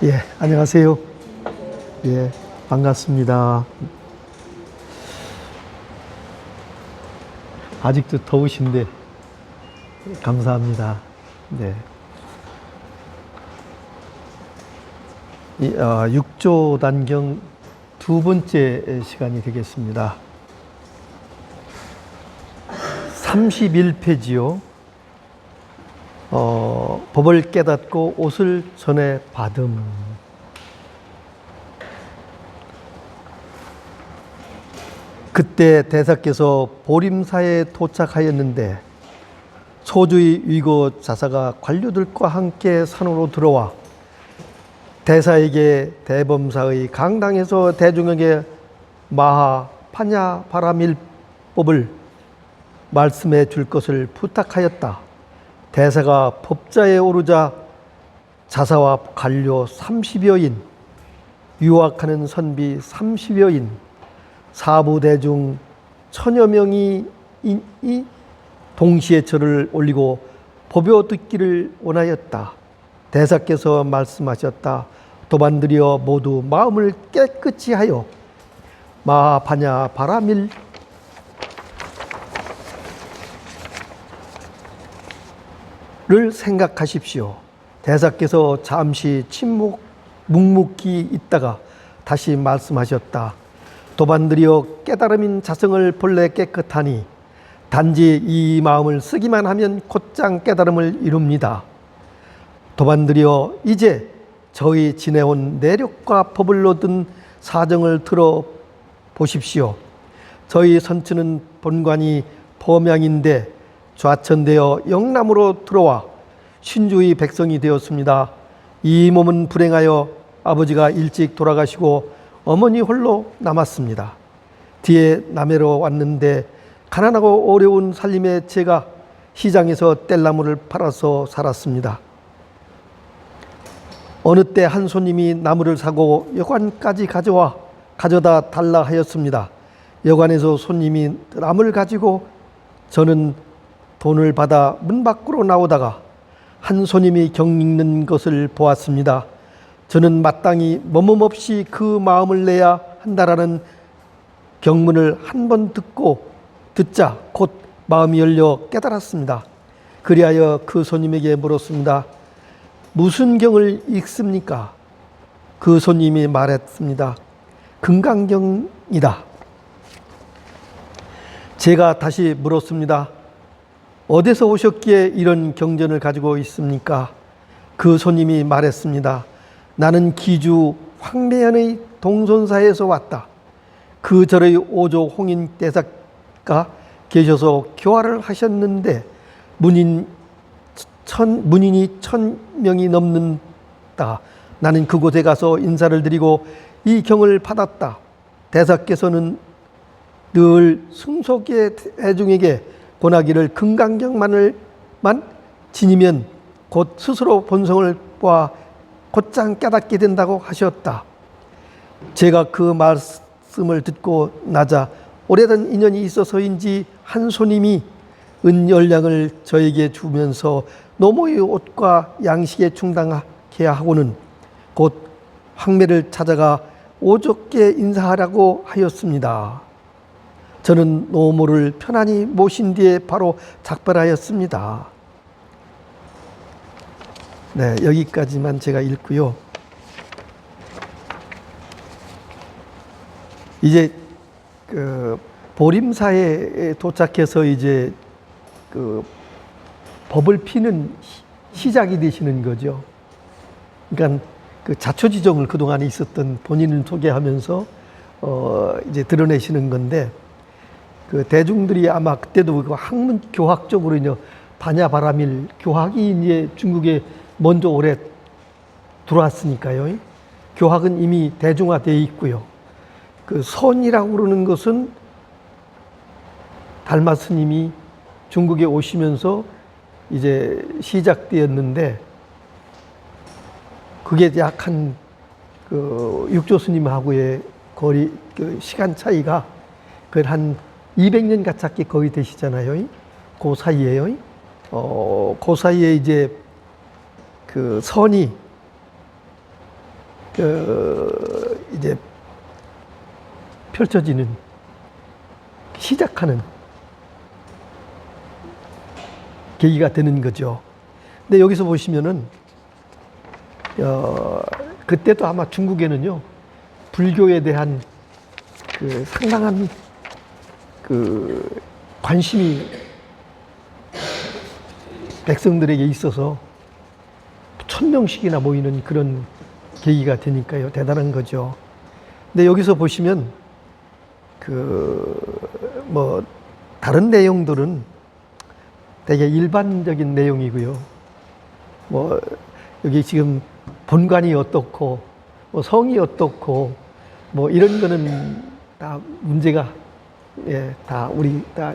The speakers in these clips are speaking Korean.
예, 안녕하세요. 예, 반갑습니다. 아직도 더우신데 감사합니다. 네. 6조 단경 두 번째 시간이 되겠습니다. 31페이지요. 법을 깨닫고 옷을 전해 받음. 그때 대사께서 보림사에 도착하였는데 소주의 위고 자사가 관료들과 함께 산으로 들어와 대사에게 대범사의 강당에서 대중에게 마하 파냐 바라밀법을 말씀해 줄 것을 부탁하였다. 대사가 법자에 오르자 자사와 관료 30여인, 유학하는 선비 30여인, 사부대중 1000여 명이 동시에 절을 올리고 법여 듣기를 원하였다. 대사께서 말씀하셨다. 도반들이여 모두 마음을 깨끗이 하여 마하파냐 바라밀 를 생각하십시오. 대사께서 잠시 묵묵히 있다가 다시 말씀하셨다. 도반들이여 깨달음인 자성을 본래 깨끗하니 단지 이 마음을 쓰기만 하면 곧장 깨달음을 이룹니다. 도반들이여 이제 저희 지내온 내력과 법을 얻은 사정을 들어보십시오. 저희 선처는 본관이 범양인데 좌천되어 영남으로 들어와 신주의 백성이 되었습니다. 이 몸은 불행하여 아버지가 일찍 돌아가시고 어머니 홀로 남았습니다. 뒤에 남해로 왔는데 가난하고 어려운 살림에 제가 시장에서 뗄나무를 팔아서 살았습니다. 어느 때 한 손님이 나무를 사고 여관까지 가져다 달라 하였습니다. 여관에서 손님이 나무를 가지고 저는 돈을 받아 문 밖으로 나오다가 한 손님이 경 읽는 것을 보았습니다. 저는 마땅히 머뭇없이 그 마음을 내야 한다라는 경문을 한 번 듣자 곧 마음이 열려 깨달았습니다. 그리하여 그 손님에게 물었습니다. 무슨 경을 읽습니까? 그 손님이 말했습니다. 금강경이다. 제가 다시 물었습니다. 어디서 오셨기에 이런 경전을 가지고 있습니까? 그 손님이 말했습니다. 나는 기주 황매연의 동손사에서 왔다. 그 절의 오조 홍인 대사가 계셔서 교화를 하셨는데 문인이 1000명이 넘는다. 나는 그곳에 가서 인사를 드리고 이 경을 받았다. 대사께서는 늘 승속의 대중에게 권하기를 금강경만을 지니면 곧 스스로 본성을 보아 곧장 깨닫게 된다고 하셨다. 제가 그 말씀을 듣고 나자 오래된 인연이 있어서인지 한 손님이 은열량을 저에게 주면서 노모의 옷과 양식에 충당하게 하고는 곧 황매를 찾아가 오죽게 인사하라고 하였습니다. 저는 노모를 편안히 모신 뒤에 바로 작별하였습니다. 네, 여기까지만 제가 읽고요. 이제 그 보림사에 도착해서 이제 그 법을 피는 시작이 되시는 거죠. 그러니까 그 자초지종을 그동안에 있었던 본인을 소개하면서 이제 드러내시는 건데, 그 대중들이 아마 그때도 그 학문 교학적으로 이제 바냐바라밀 교학이 이제 중국에 먼저 오래 들어왔으니까요. 교학은 이미 대중화되어 있고요. 그 선이라고 그러는 것은 달마 스님이 중국에 오시면서 이제 시작되었는데, 그게 약 한 그 육조 스님하고의 거리 그 시간 차이가 그 한 200년 가깝게 거의 되시잖아요. 그 사이에요. 그 사이에 이제 그 선이 이제 펼쳐지는, 시작하는 계기가 되는 거죠. 근데 여기서 보시면은 그때도 아마 중국에는요 불교에 대한 그 상당한 그 관심이 백성들에게 있어서 1000명씩이나 모이는 그런 계기가 되니까요. 대단한 거죠. 근데 여기서 보시면 뭐 다른 내용들은 되게 일반적인 내용이고요. 뭐 여기 지금 본관이 어떻고 뭐 성이 어떻고 뭐 이런 거는 다 문제가 다 우리 다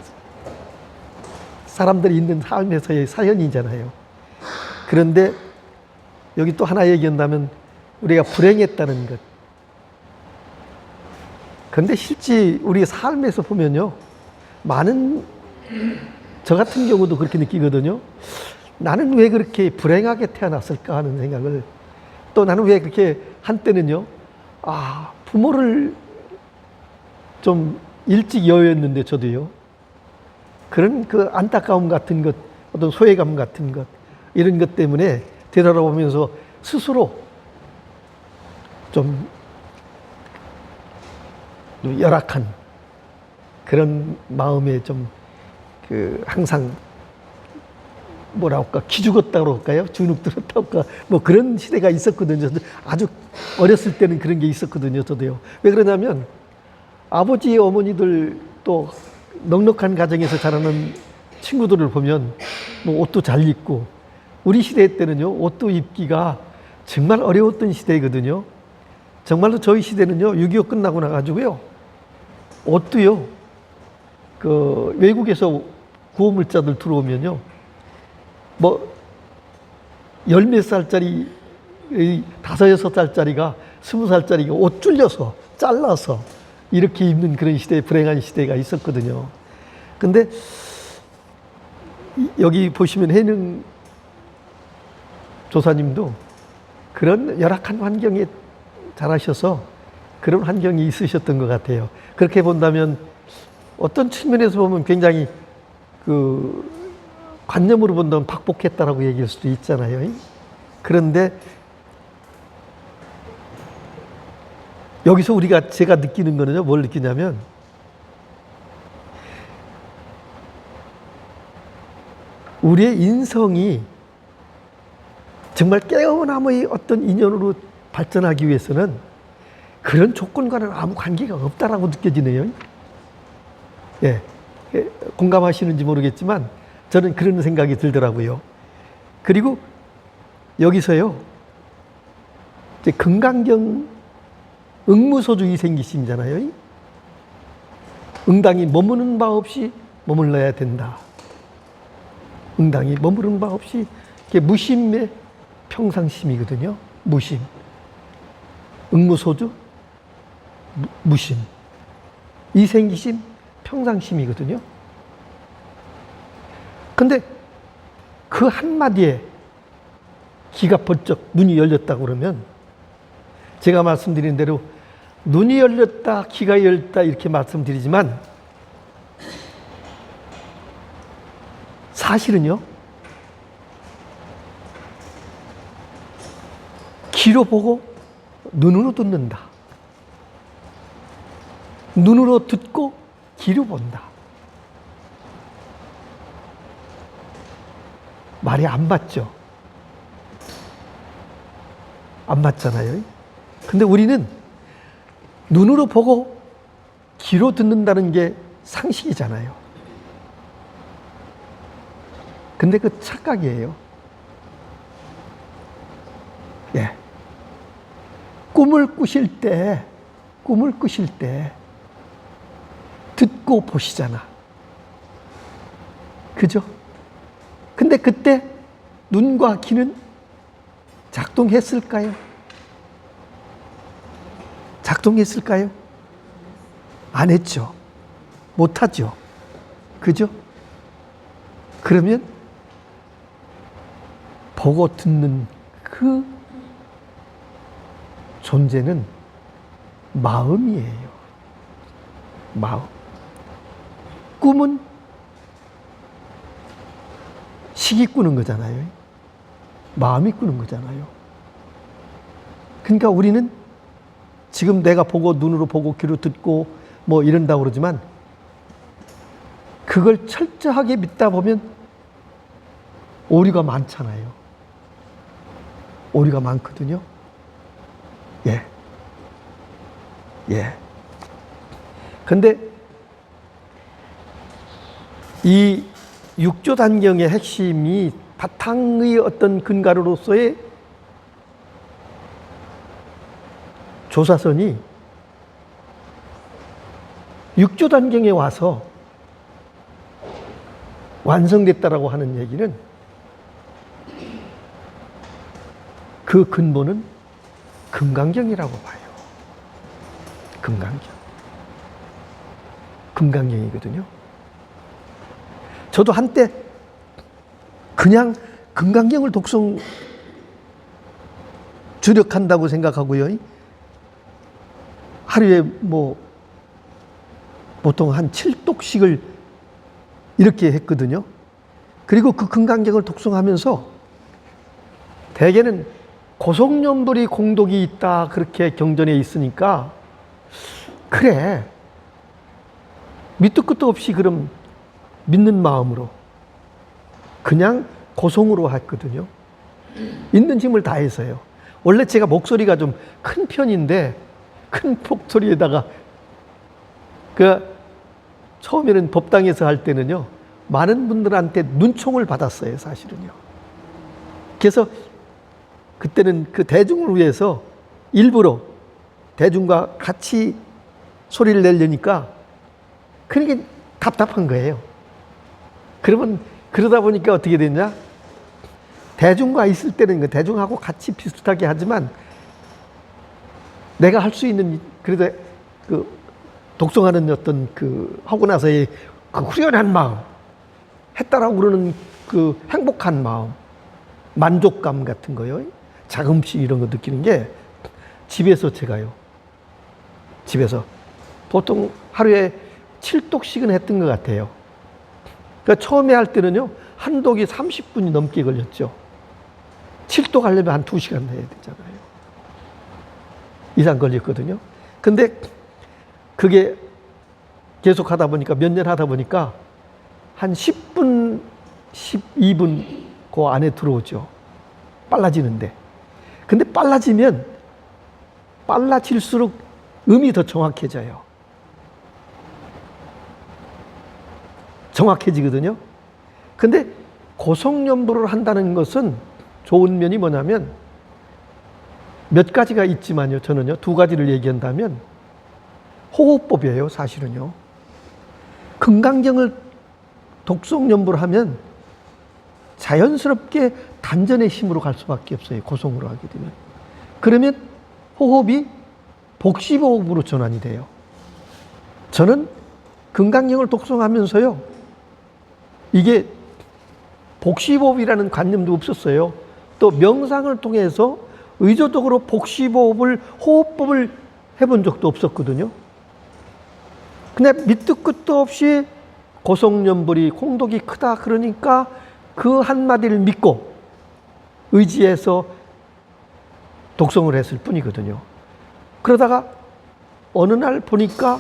사람들이 있는 삶에서의 사연이잖아요. 그런데 여기 또 하나 얘기한다면 우리가 불행했다는 것. 그런데 실제 우리 삶에서 보면요, 많은, 저 같은 경우도 그렇게 느끼거든요. 나는 왜 그렇게 불행하게 태어났을까 하는 생각을, 또 나는 왜 그렇게 한때는요, 부모를 좀 일찍 여였는데 저도요, 그런 그 안타까움 같은 것, 어떤 소외감 같은 것, 이런 것 때문에 되돌아보면서 스스로 좀 열악한 그런 마음에 좀 항상 뭐라 할까, 기죽었다고 할까요? 주눅 들었다고 할까? 뭐 그런 시대가 있었거든요. 아주 어렸을 때는 그런 게 있었거든요. 저도요. 왜 그러냐면 아버지, 어머니들 또 넉넉한 가정에서 자라는 친구들을 보면 뭐 옷도 잘 입고, 우리 시대 때는요 옷도 입기가 정말 어려웠던 시대거든요. 정말로 저희 시대는요 6.25 끝나고 나가지고요 옷도요 그 외국에서 구호물자들 들어오면요 뭐 10몇 살짜리, 5-6살짜리가 20살짜리가 옷 줄여서 잘라서 이렇게 입는 그런 시대, 불행한 시대가 있었거든요. 근데 여기 보시면 해능 조사님도 그런 열악한 환경에 자라셔서 그런 환경이 있으셨던 것 같아요. 그렇게 본다면 어떤 측면에서 보면 굉장히 그 관념으로 본다면 박복했다라고 얘기할 수도 있잖아요. 그런데 여기서 제가 느끼는 거는요, 뭘 느끼냐면 우리의 인성이 정말 깨어남의 어떤 인연으로 발전하기 위해서는 그런 조건과는 아무 관계가 없다라고 느껴지네요. 예, 공감하시는지 모르겠지만 저는 그런 생각이 들더라고요. 그리고 여기서요, 이제 금강경 응무소주 이생기심이잖아요. 응당이 머무는 바 없이 머물러야 된다. 응당이 머무는 바 없이 이게 무심의 평상심이거든요. 무심. 응무소주 무심. 이생기심 평상심이거든요. 근데 그 한마디에 귀가 번쩍 눈이 열렸다고 그러면 제가 말씀드린 대로 눈이 열렸다, 귀가 열렸다 이렇게 말씀드리지만 사실은요, 귀로 보고 눈으로 듣는다. 눈으로 듣고 귀로 본다. 말이 안 맞죠? 안 맞잖아요. 근데 우리는 눈으로 보고 귀로 듣는다는 게 상식이잖아요. 근데 그 착각이에요. 예. 꿈을 꾸실 때 듣고 보시잖아. 그죠? 근데 그때 눈과 귀는 작동했을까요? 작동했을까요? 안 했죠. 못하죠. 그죠? 그러면 보고 듣는 그 존재는 마음이에요. 마음. 꿈은 식이 꾸는 거잖아요. 마음이 꾸는 거잖아요. 그러니까 우리는 지금 내가 보고 눈으로 보고 귀로 듣고 뭐 이런다고 그러지만 그걸 철저하게 믿다 보면 오류가 많잖아요. 오류가 많거든요. 예. 예. 근데 이 육조단경의 핵심이 바탕의 어떤 근가로서의 조사선이 육조단경에 와서 완성됐다라고 하는 얘기는 그 근본은 금강경이라고 봐요. 금강경. 금강경이거든요. 저도 한때 그냥 금강경을 독성 주력한다고 생각하고요. 하루에 뭐 보통 한 7독씩을 이렇게 했거든요. 그리고 그 금강경을 독송하면서 대개는 고속연불이 공독이 있다 그렇게 경전에 있으니까 그래 밑도 끝도 없이 그럼 믿는 마음으로 그냥 고송으로 했거든요. 있는 힘을 다해서요. 원래 제가 목소리가 좀 큰 편인데 큰 목소리에다가 처음에는 법당에서 할 때는요 많은 분들한테 눈총을 받았어요. 사실은요. 그래서 그때는 그 대중을 위해서 일부러 대중과 같이 소리를 내려니까 그게 답답한 거예요. 그러다 보니까 어떻게 됐냐? 대중과 있을 때는 대중하고 같이 비슷하게 하지만 내가 할 수 있는 그래도 그 독송하는 어떤 하고 나서의 그 후련한 마음, 했다라고 그러는 그 행복한 마음, 만족감 같은 거요. 자금씩 이런 거 느끼는 게 집에서 제가요. 집에서 보통 하루에 7독씩은 했던 것 같아요. 그러니까 처음에 할 때는요, 한 독이 30분이 넘게 걸렸죠. 7독 하려면 한 2시간 해야 되잖아요. 이상 걸렸거든요. 근데 그게 계속 하다 보니까 몇 년 하다 보니까 한 10분, 12분 그 안에 들어오죠. 빨라지는데. 근데 빨라질수록 음이 더 정확해져요. 정확해지거든요. 근데 고성연부를 한다는 것은 좋은 면이 뭐냐면 몇 가지가 있지만요. 저는요, 2가지를 얘기한다면 호흡법이에요. 사실은요. 금강경을 독성연부를 하면 자연스럽게 단전의 힘으로 갈 수밖에 없어요. 고성으로 하게 되면. 그러면 호흡이 복시호흡으로 전환이 돼요. 저는 금강경을 독성하면서요, 이게 복시호흡이라는 관념도 없었어요. 또 명상을 통해서 의도적으로 복시호흡을, 호흡법을 해본 적도 없었거든요. 근데 밑도 끝도 없이 고성연불이 공덕이 크다 그러니까 그 한마디를 믿고 의지해서 독성을 했을 뿐이거든요. 그러다가 어느 날 보니까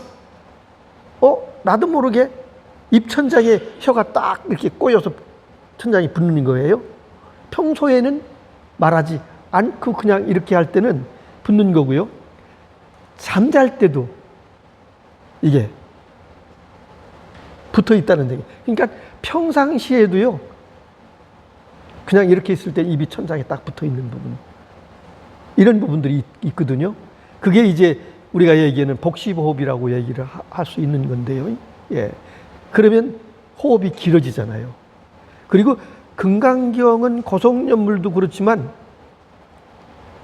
나도 모르게 입천장에 혀가 딱 이렇게 꼬여서 천장이 붙는 거예요. 평소에는 말하지 않고 그냥 이렇게 할 때는 붙는 거고요. 잠잘 때도 이게 붙어 있다는 얘기. 그러니까 평상시에도요, 그냥 이렇게 있을 때 입이 천장에 딱 붙어 있는 부분, 이런 부분들이 있거든요. 그게 이제 우리가 얘기하는 복시호흡이라고 얘기를 할 수 있는 건데요. 예. 그러면 호흡이 길어지잖아요. 그리고 금강경은 고성연물도 그렇지만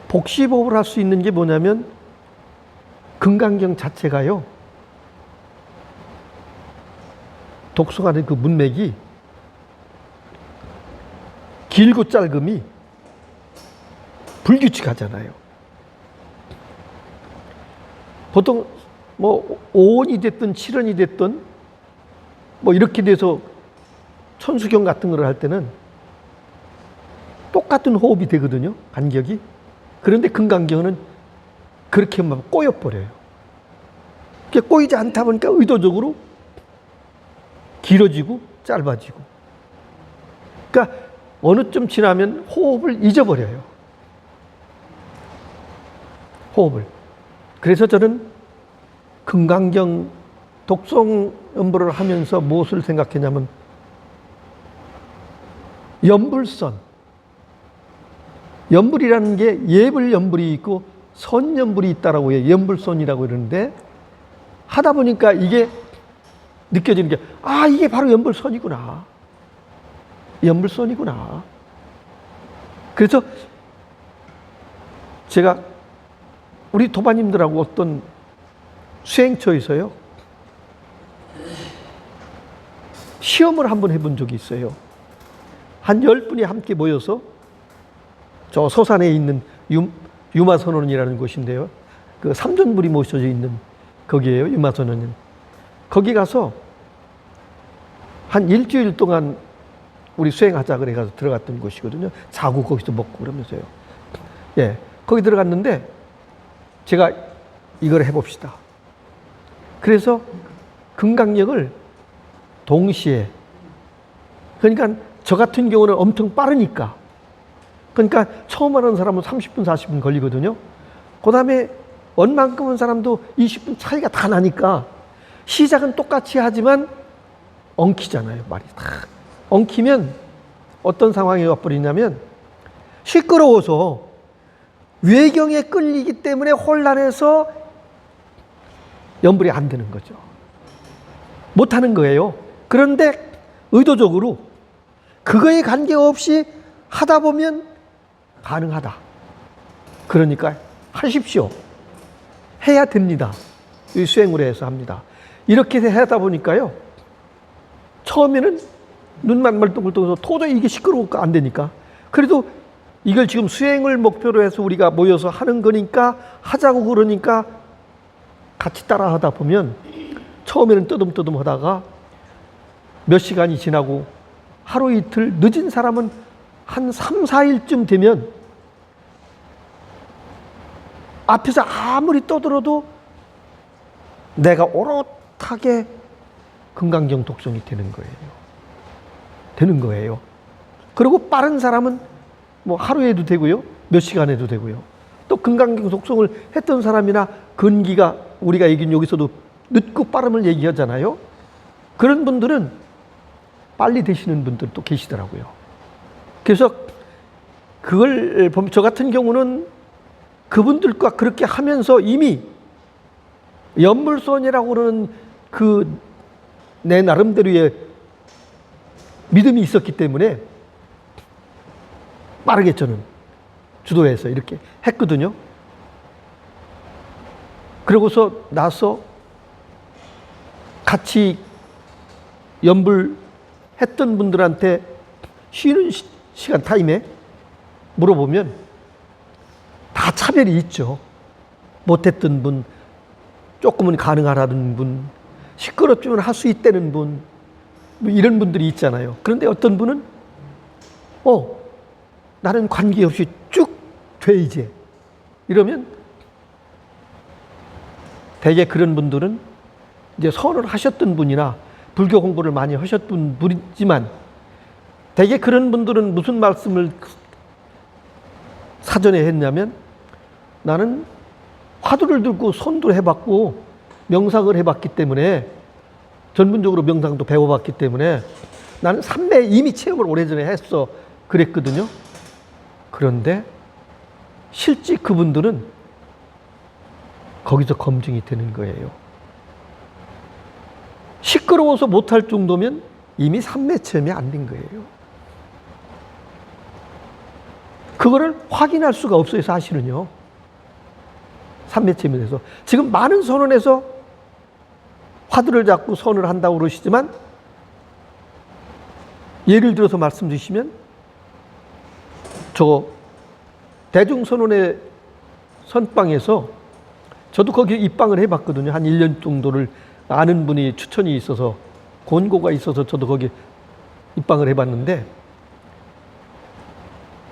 복시호흡을 할 수 있는 게 뭐냐면 금강경 자체가요, 독성하는 그 문맥이 길고 짧음이 불규칙하잖아요. 보통 뭐 5원이 됐든 7원이 됐든 뭐 이렇게 돼서 천수경 같은 걸 할 때는 똑같은 호흡이 되거든요. 간격이. 그런데 금강경은 그렇게 하면 꼬여버려요. 그게 꼬이지 않다 보니까 의도적으로 길어지고 짧아지고. 그러니까 어느 쯤 지나면 호흡을 잊어버려요. 호흡을. 그래서 저는 금강경 독성 연불을 하면서 무엇을 생각했냐면 연불선. 연불이라는 게 예불 연불이 있고 선 연불이 있다라고 해요. 연불선이라고 그러는데 하다 보니까 이게 느껴지는 게 이게 바로 연불선이구나. 연불선이구나. 그래서 제가 우리 도반님들하고 어떤 수행처에서요 시험을 한번 해본 적이 있어요. 한 10분이 함께 모여서 저 서산에 있는 유마선원이라는 곳인데요. 그 삼존불이 모셔져 있는 거기에요. 유마선원은. 거기 가서 한 일주일 동안 우리 수행하자 그래 가서 들어갔던 곳이거든요. 자고 거기서 먹고 그러면서요. 예, 거기 들어갔는데 제가 이걸 해봅시다. 그래서 금강력을 동시에, 그러니까 저 같은 경우는 엄청 빠르니까, 그러니까 처음 하는 사람은 30분 40분 걸리거든요. 그 다음에 원만큼 한 사람도 20분 차이가 다 나니까 시작은 똑같이 하지만 엉키잖아요. 말이 다 엉키면 어떤 상황이 와버리냐면 시끄러워서 외경에 끌리기 때문에 혼란해서 연불이 안 되는 거죠. 못하는 거예요. 그런데 의도적으로 그거에 관계없이 하다 보면 가능하다. 그러니까 하십시오. 해야 됩니다. 이 수행을 해서 합니다. 이렇게 하다 보니까요. 처음에는 눈만 멀뚱멀뚱해서 도저히 이게 시끄러우니까 안 되니까. 그래도 이걸 지금 수행을 목표로 해서 우리가 모여서 하는 거니까 하자고 그러니까 같이 따라 하다 보면 처음에는 뜨듬뜨듬 하다가 몇 시간이 지나고 하루 이틀 늦은 사람은 한 3, 4일쯤 되면 앞에서 아무리 떠들어도 내가 오롯하게 금강경 독성이 되는 거예요. 되는 거예요. 그리고 빠른 사람은 뭐 하루에도 되고요. 몇 시간에도 되고요. 또 금강경 독성을 했던 사람이나 근기가 우리가 여기서도 늦고 빠름을 얘기하잖아요. 그런 분들은 빨리 되시는 분들도 계시더라고요. 그래서 그걸 보면 저 같은 경우는 그분들과 그렇게 하면서 이미 연불선이라고 그러는 그 내 나름대로의 믿음이 있었기 때문에 빠르게 저는 주도해서 이렇게 했거든요. 그러고서 나서 같이 연불 했던 분들한테 쉬는 시간 타임에 물어보면 다 차별이 있죠. 못했던 분, 조금은 가능하다는 분, 시끄럽지만 할 수 있다는 분, 뭐 이런 분들이 있잖아요. 그런데 어떤 분은 나는 관계없이 쭉 돼 이제 이러면 대개 그런 분들은 이제 선을 하셨던 분이나 불교 공부를 많이 하셨던 분이지만 대개 그런 분들은 무슨 말씀을 사전에 했냐면 나는 화두를 들고 손도 해봤고 명상을 해봤기 때문에 전문적으로 명상도 배워봤기 때문에 나는 삼매 이미 체험을 오래전에 했어 그랬거든요. 그런데 실제 그분들은 거기서 검증이 되는 거예요. 시끄러워서 못할 정도면 이미 삼매 체험이 안 된 거예요. 그거를 확인할 수가 없어요, 사실은요. 삼매 체험에 대해서. 지금 많은 선언에서 화두를 잡고 선을 한다고 그러시지만 예를 들어서 말씀 주시면 저 대중선언의 선방에서 저도 거기 입방을 해봤거든요. 한 1년 정도를 아는 분이 추천이 있어서, 권고가 있어서 저도 거기 입방을 해봤는데,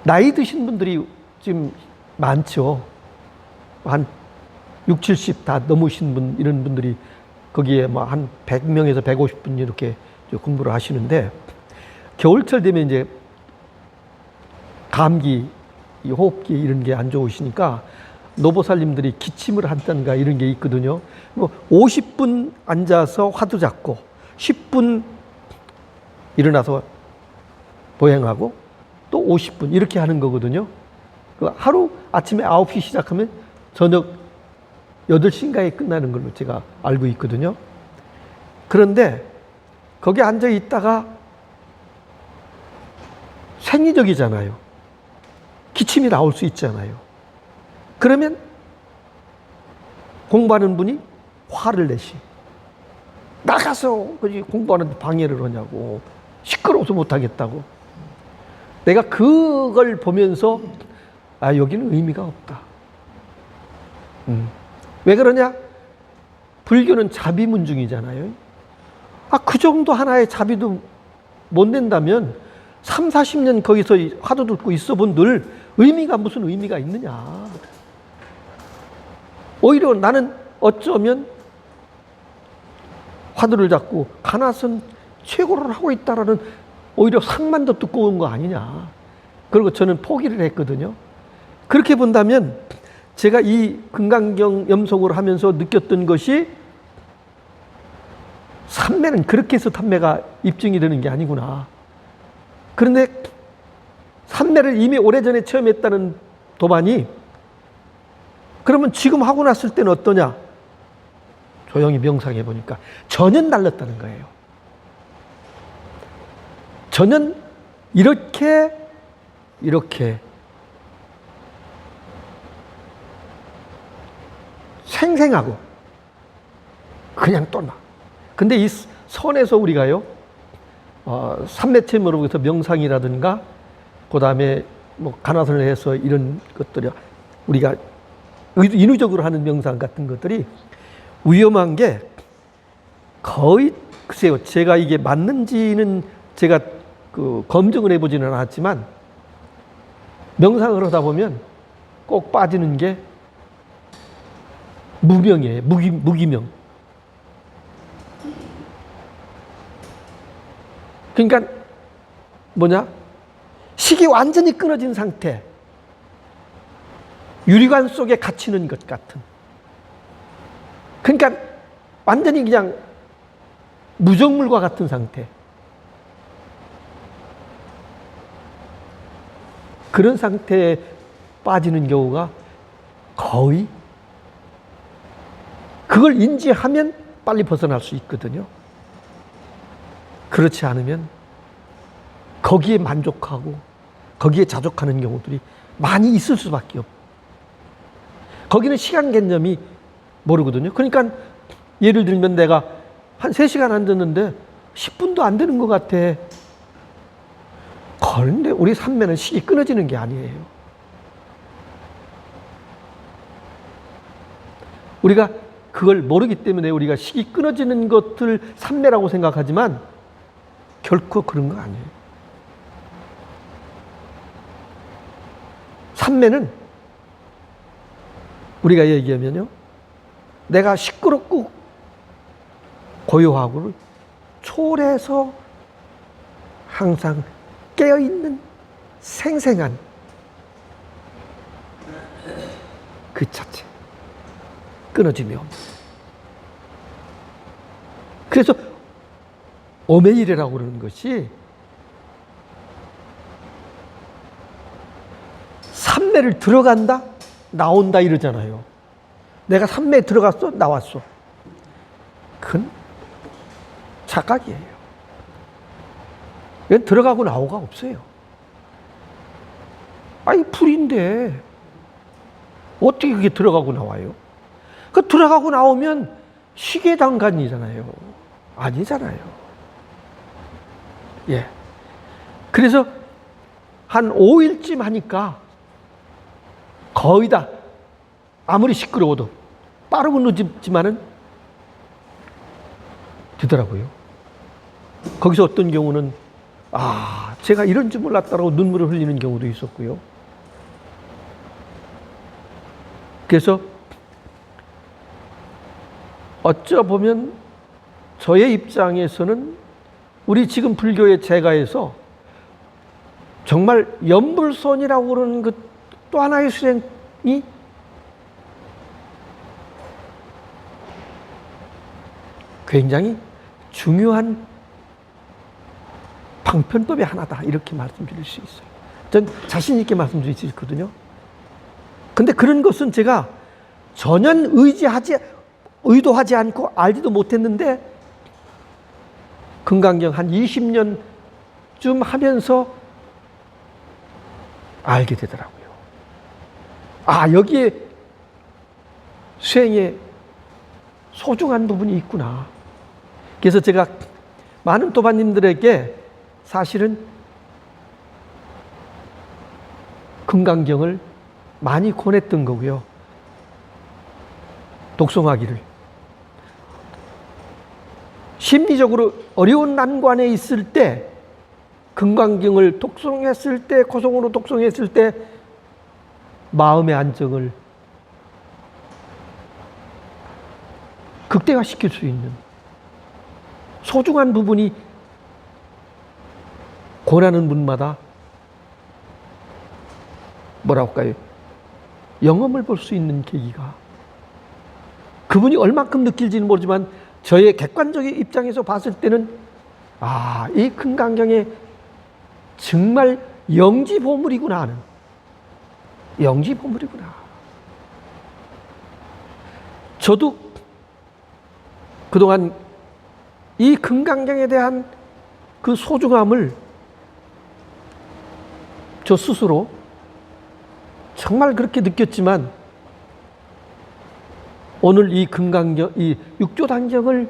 나이 드신 분들이 지금 많죠. 한 6, 70 다 넘으신 분, 이런 분들이 거기에 뭐 한 100명에서 150분 이렇게 공부를 하시는데, 겨울철 되면 이제 감기, 호흡기 이런 게 안 좋으시니까 노보살님들이 기침을 한다든가 이런 게 있거든요. 뭐 50분 앉아서 화두 잡고 10분 일어나서 보행하고 또 50분 이렇게 하는 거거든요. 하루 아침에 9시 시작하면 저녁 8시인가에 끝나는 걸로 제가 알고 있거든요. 그런데 거기 앉아 있다가 생리적이잖아요. 기침이 나올 수 있잖아요. 그러면 공부하는 분이 화를 내시. 나가서 공부하는데 방해를 하냐고. 시끄러워서 못하겠다고. 내가 그걸 보면서 아, 여기는 의미가 없다. 왜 그러냐? 불교는 자비문중이잖아요. 아, 그 정도 하나의 자비도 못 낸다면 3, 40년 거기서 화두 듣고 있어 본들 의미가 무슨 의미가 있느냐. 오히려 나는 어쩌면 화두를 잡고 가나선 최고를 하고 있다라는 오히려 상만 더 듣고 온 거 아니냐. 그리고 저는 포기를 했거든요. 그렇게 본다면 제가 이 금강경 염송을 하면서 느꼈던 것이 삼매는 그렇게 해서 탐매가 입증이 되는 게 아니구나. 그런데 삼매를 이미 오래전에 체험했다는 도반이 그러면 지금 하고 났을 때는 어떠냐? 조용히 명상해 보니까 전혀 달랐다는 거예요. 전혀 이렇게 생생하고 그냥 또 나. 근데 이 선에서 우리가요, 삼매 체험으로 해서 명상이라든가 그 다음에 뭐 간화선을 해서 이런 것들이 우리가 인위적으로 하는 명상 같은 것들이 위험한 게 거의 글쎄요, 제가 이게 맞는지는 제가 검증을 해보지는 않았지만 명상을 하다 보면 꼭 빠지는 게 무명이에요. 무기명. 그러니까 뭐냐? 식이 완전히 끊어진 상태. 유리관 속에 갇히는 것 같은. 그러니까 완전히 그냥 무정물과 같은 상태. 그런 상태에 빠지는 경우가 거의 그걸 인지하면 빨리 벗어날 수 있거든요. 그렇지 않으면 거기에 만족하고 거기에 자족하는 경우들이 많이 있을 수밖에 없고 거기는 시간 개념이 모르거든요. 그러니까 예를 들면 내가 한 3시간 앉았는데 10분도 안 되는 것 같아. 그런데 우리 삼매는 식이 끊어지는 게 아니에요. 우리가 그걸 모르기 때문에 우리가 식이 끊어지는 것을 삼매라고 생각하지만 결코 그런 거 아니에요. 삼매는 우리가 얘기하면요, 내가 시끄럽고 고요하고를 초월해서 항상 깨어있는 생생한 그 자체, 끊어짐이 없는. 그래서 오메일이라고 그러는 것이 삼매를 들어간다 나온다 이러잖아요. 내가 삼매에 들어갔어 나왔어. 그건 착각이에요. 이건 들어가고 나오가 없어요. 아니 불인데 어떻게 그게 들어가고 나와요? 그 들어가고 나오면 시계당간이잖아요. 아니잖아요. 예. 그래서 한 5일쯤 하니까 거의 다 아무리 시끄러워도 빠르고 늦지만은 되더라고요. 거기서 어떤 경우는 제가 이런 줄 몰랐다라고 눈물을 흘리는 경우도 있었고요. 그래서 어쩌보면 저의 입장에서는 우리 지금 불교의 제가에서 정말 연불선이라고 그러는 그 또 하나의 수행이 굉장히 중요한 방편법의 하나다, 이렇게 말씀드릴 수 있어요. 전 자신 있게 말씀드릴 수 있거든요. 근데 그런 것은 제가 전혀 의도하지 않고 알지도 못했는데 금강경 한 20년쯤 하면서 알게 되더라고요. 여기에 수행에 소중한 부분이 있구나. 그래서 제가 많은 도반님들에게 사실은 금강경을 많이 권했던 거고요. 독송하기를. 심리적으로 어려운 난관에 있을 때 금강경을 독송했을 때, 고성으로 독송했을 때 마음의 안정을 극대화시킬 수 있는 소중한 부분이 권하는 분마다 뭐라고 할까요? 영험을 볼 수 있는 계기가, 그분이 얼마큼 느낄지는 모르지만 저의 객관적인 입장에서 봤을 때는 이 금강경에 정말 영지보물이구나 하는, 영지보물이구나. 저도 그동안 이 금강경에 대한 그 소중함을 저 스스로 정말 그렇게 느꼈지만, 오늘 이 금강경, 이 육조단경을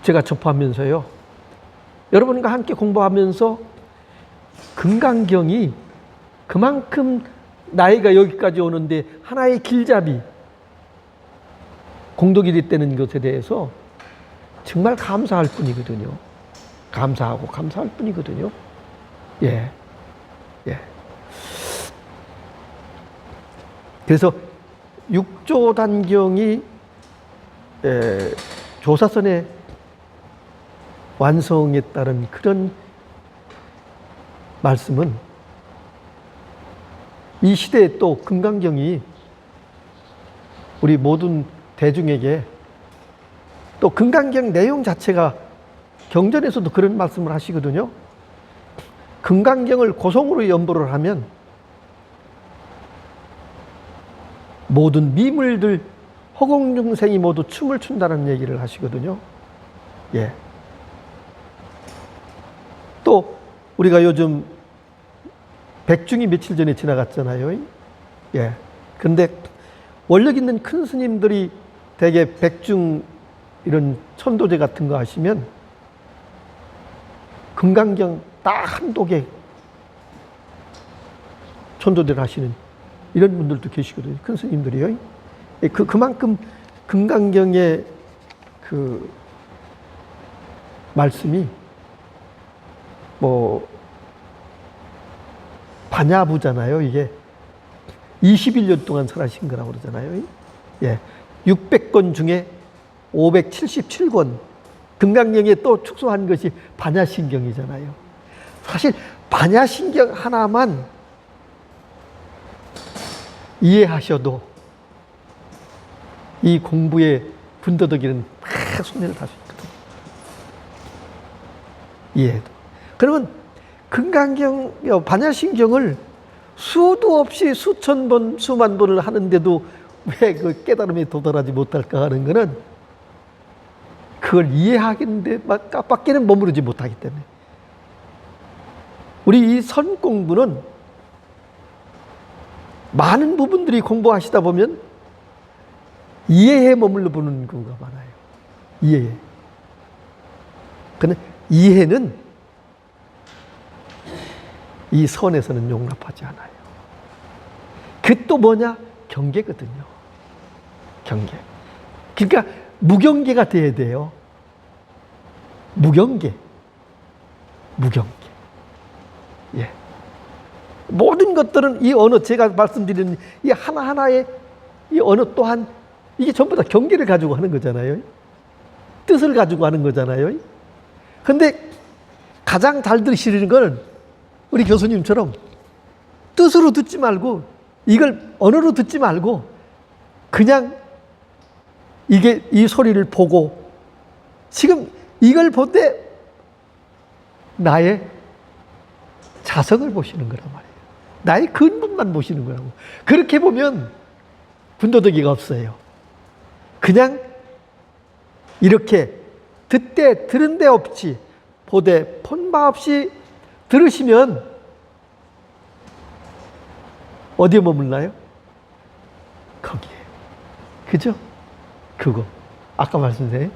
제가 접하면서요, 여러분과 함께 공부하면서 금강경이 그만큼 나이가 여기까지 오는데 하나의 길잡이, 공덕이 되는 것에 대해서 정말 감사할 뿐이거든요. 감사하고 감사할 뿐이거든요. 예. 그래서 육조단경이 조사선의 완성에 따른 그런 말씀은 이 시대에 또 금강경이 우리 모든 대중에게, 또 금강경 내용 자체가 경전에서도 그런 말씀을 하시거든요. 금강경을 고성으로 연보를 하면 모든 미물들, 허공중생이 모두 춤을 춘다는 얘기를 하시거든요. 예. 또 우리가 요즘 백중이 며칠 전에 지나갔잖아요. 예. 근데 원력 있는 큰 스님들이 대개 백중 이런 천도제 같은 거 하시면 금강경 딱 한 독에 천도제를 하시는 이런 분들도 계시거든요. 큰 스님들이요. 그만큼 금강경의 그 말씀이 반야부잖아요. 이게 21년 동안 설하신 거라고 그러잖아요. 예. 600권 중에 577권. 금강경에 또 축소한 것이 반야신경이잖아요. 사실 반야신경 하나만 이해하셔도 이 공부의 군더더기는 다 손해를 달 수 있거든요. 이해해도. 그러면 금강경, 반야신경을 수도 없이 수천 번, 수만 번을 하는데도 왜 그 깨달음에 도달하지 못할까 하는 거는 그걸 이해하겠는데 밖에는 머무르지 못하기 때문에. 우리 이 선 공부는 많은 부분들이 공부하시다 보면 이해에 머물러 보는 경우가 많아요. 이해. 그런데 이해는 이 선에서는 용납하지 않아요. 그 또 뭐냐? 경계거든요. 경계. 그러니까 무경계가 돼야 돼요. 무경계. 예. 모든 것들은 이 언어, 제가 말씀드리는 이 하나하나의 이 언어 또한 이게 전부 다 경계를 가지고 하는 거잖아요. 뜻을 가지고 하는 거잖아요. 근데 가장 잘 들으시는 건 우리 교수님처럼 뜻으로 듣지 말고, 이걸 언어로 듣지 말고 그냥 이게 이 소리를 보고, 지금 이걸 볼 때 나의 자성을 보시는 거란 말이에요. 나의 근본만 보시는 거라고. 그렇게 보면 군더더기가 없어요. 그냥 이렇게 듣되 들은 데 없이, 보되 본 바 없이 들으시면 어디에 머물나요? 거기에. 그죠? 그거. 아까 말씀드린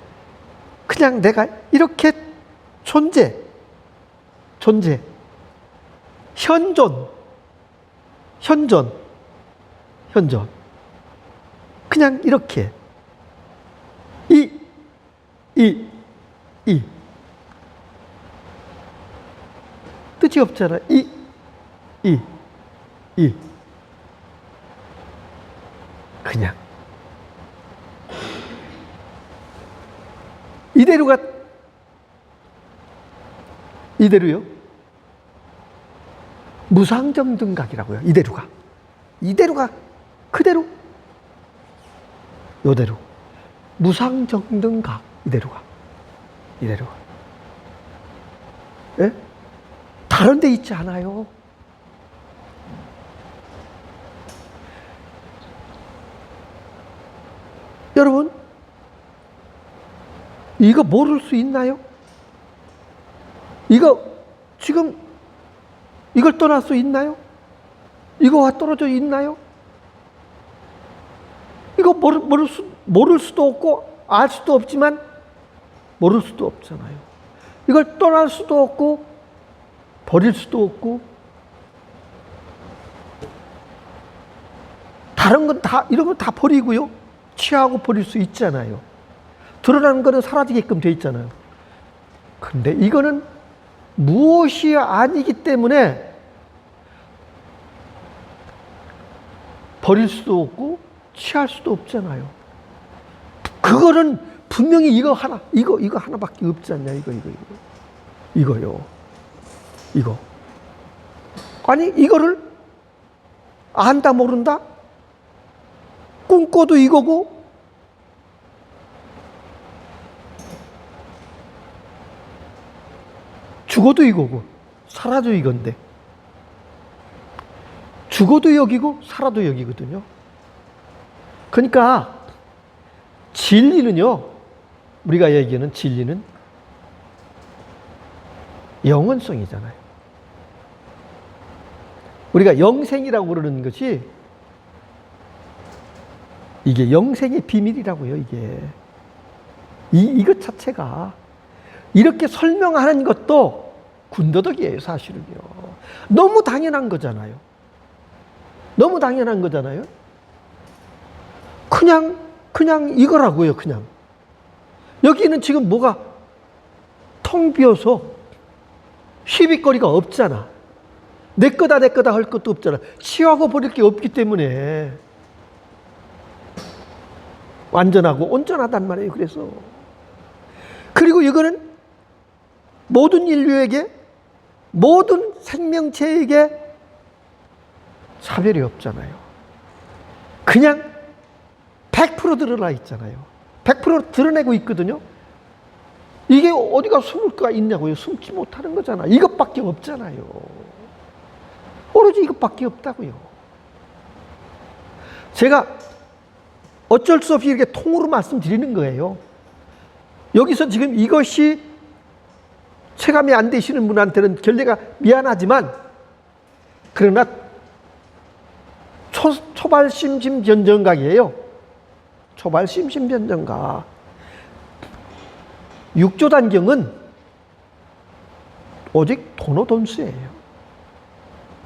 그냥 내가 이렇게 존재, 현존. 그냥 이렇게. 이. 뜻이 없잖아. 이. 그냥. 이대로요. 무상정등각이라고요. 이대로가 그대로. 요대로. 무상정등각. 이대로가. 예? 다른 데 있지 않아요. 여러분, 이거 모를 수 있나요? 이거 지금 이걸 떠날 수 있나요? 이거와 떨어져 있나요? 이거 모를 수도 없고 알 수도 없지만 모를 수도 없잖아요. 이걸 떠날 수도 없고 버릴 수도 없고, 다른 건 다, 이런 건 다 버리고요. 취하고 버릴 수 있잖아요. 드러나는 거는 사라지게끔 돼 있잖아요. 근데 이거는 무엇이 아니기 때문에 버릴 수도 없고 취할 수도 없잖아요. 그거는 분명히 이거 하나밖에 없지 않냐. 이거요. 아니, 이거를 안다 모른다? 꿈꿔도 이거고, 죽어도 이거고, 살아도 이건데, 죽어도 여기고 살아도 여기거든요. 그러니까 진리는요, 우리가 얘기하는 진리는 영원성이잖아요. 우리가 영생이라고 그러는 것이, 이게 영생의 비밀이라고요. 이것 자체가 이렇게 설명하는 것도 군더더기예요, 사실은요. 너무 당연한 거잖아요. 그냥 이거라고요. 그냥 여기는 지금 뭐가 텅 비어서 시비거리가 없잖아. 내 거다 할 것도 없잖아. 취하고 버릴 게 없기 때문에 완전하고 온전하단 말이에요. 그래서, 그리고 이거는 모든 인류에게, 모든 생명체에게 차별이 없잖아요. 그냥 100% 드러나 있잖아요. 100% 드러내고 있거든요. 이게 어디가 숨을 수가 있냐고요. 숨지 못하는 거잖아. 이것밖에 없잖아요. 오로지 이것밖에 없다고요. 제가 어쩔 수 없이 이렇게 통으로 말씀드리는 거예요. 여기서 지금 이것이 체감이 안 되시는 분한테는 결례가 미안하지만, 그러나 초발심심변정각이에요. 초발심심변정각. 육조단경은 오직 도노돈수예요.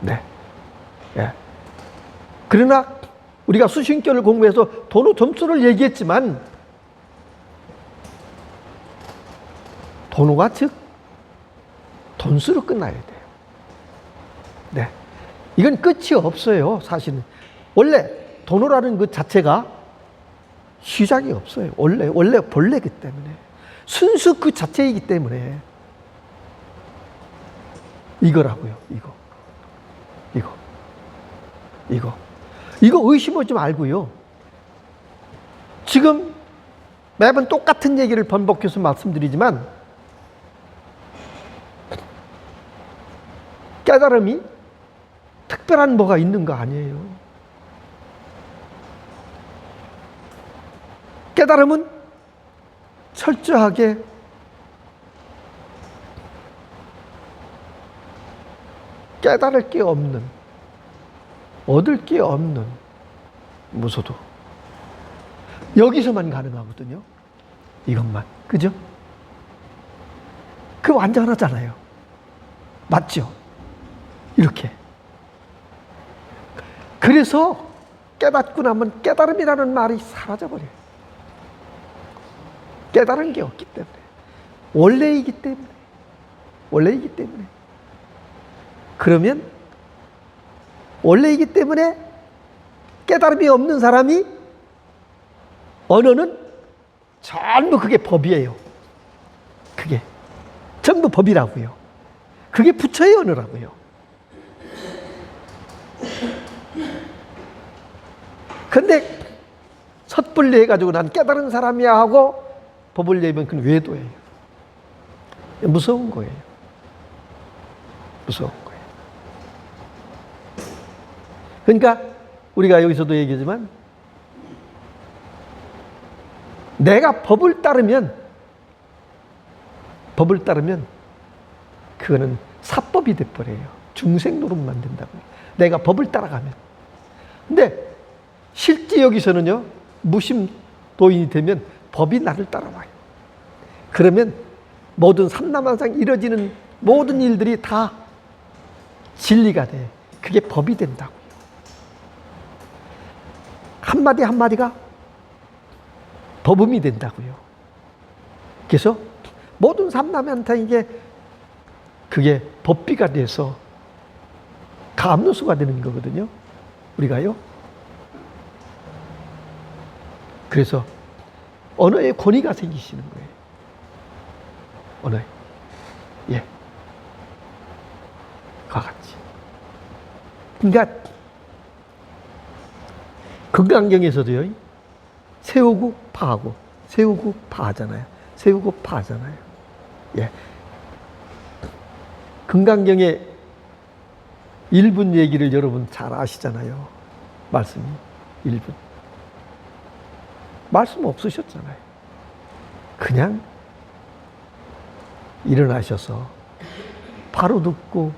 네. 예. 그러나 우리가 수신교를 공부해서 도노 점수를 얘기했지만 도노가 즉 돈수로 끝나야 돼요. 네, 이건 끝이 없어요. 사실은 원래 도노라는 것 자체가 시작이 없어요. 원래 본래이기 때문에 순수 그 자체이기 때문에 이거라고요. 이거 의심하지 말고요. 지금 매번 똑같은 얘기를 반복해서 말씀드리지만 깨달음이 특별한 뭐가 있는 거 아니에요. 깨달음은 철저하게 깨달을 게 없는, 얻을 게 없는 무소도. 여기서만 가능하거든요. 이것만. 그죠? 그 완전하잖아요. 맞죠? 이렇게. 그래서 깨닫고 나면 깨달음이라는 말이 사라져버려요. 깨달은 게 없기 때문에. 원래이기 때문에. 그러면 원래이기 때문에 깨달음이 없는 사람이 언어는 전부 그게 법이에요. 그게 전부 법이라고요. 그게 부처의 언어라고요. 근데 섣불리 해가지고 난 깨달은 사람이야 하고 법을 내면 그건 외도예요. 무서운 거예요. 무서운 거예요. 그러니까 우리가 여기서도 얘기하지만 내가 법을 따르면 그거는 사법이 돼버려요. 중생 노릇만 된다고요. 내가 법을 따라가면. 근데 실제 여기서는요, 무심도인이 되면 법이 나를 따라와요. 그러면 모든 삼라만상 이뤄지는 모든 일들이 다 진리가 돼. 그게 법이 된다고요. 한마디 한마디가 법음이 된다고요. 그래서 모든 삼라만상에게 그게 법비가 돼서 감로수가 되는 거거든요. 우리가요. 그래서 언어에 권위가 생기시는 거예요. 언어에. 예. 그와 같이. 그러니까 금강경에서도요, 세우고 파하고, 세우고 파하잖아요. 세우고 파하잖아요. 예. 금강경의 1분 얘기를 여러분 잘 아시잖아요. 말씀이 1분. 말씀 없으셨잖아요. 그냥 일어나셔서 바로 듣고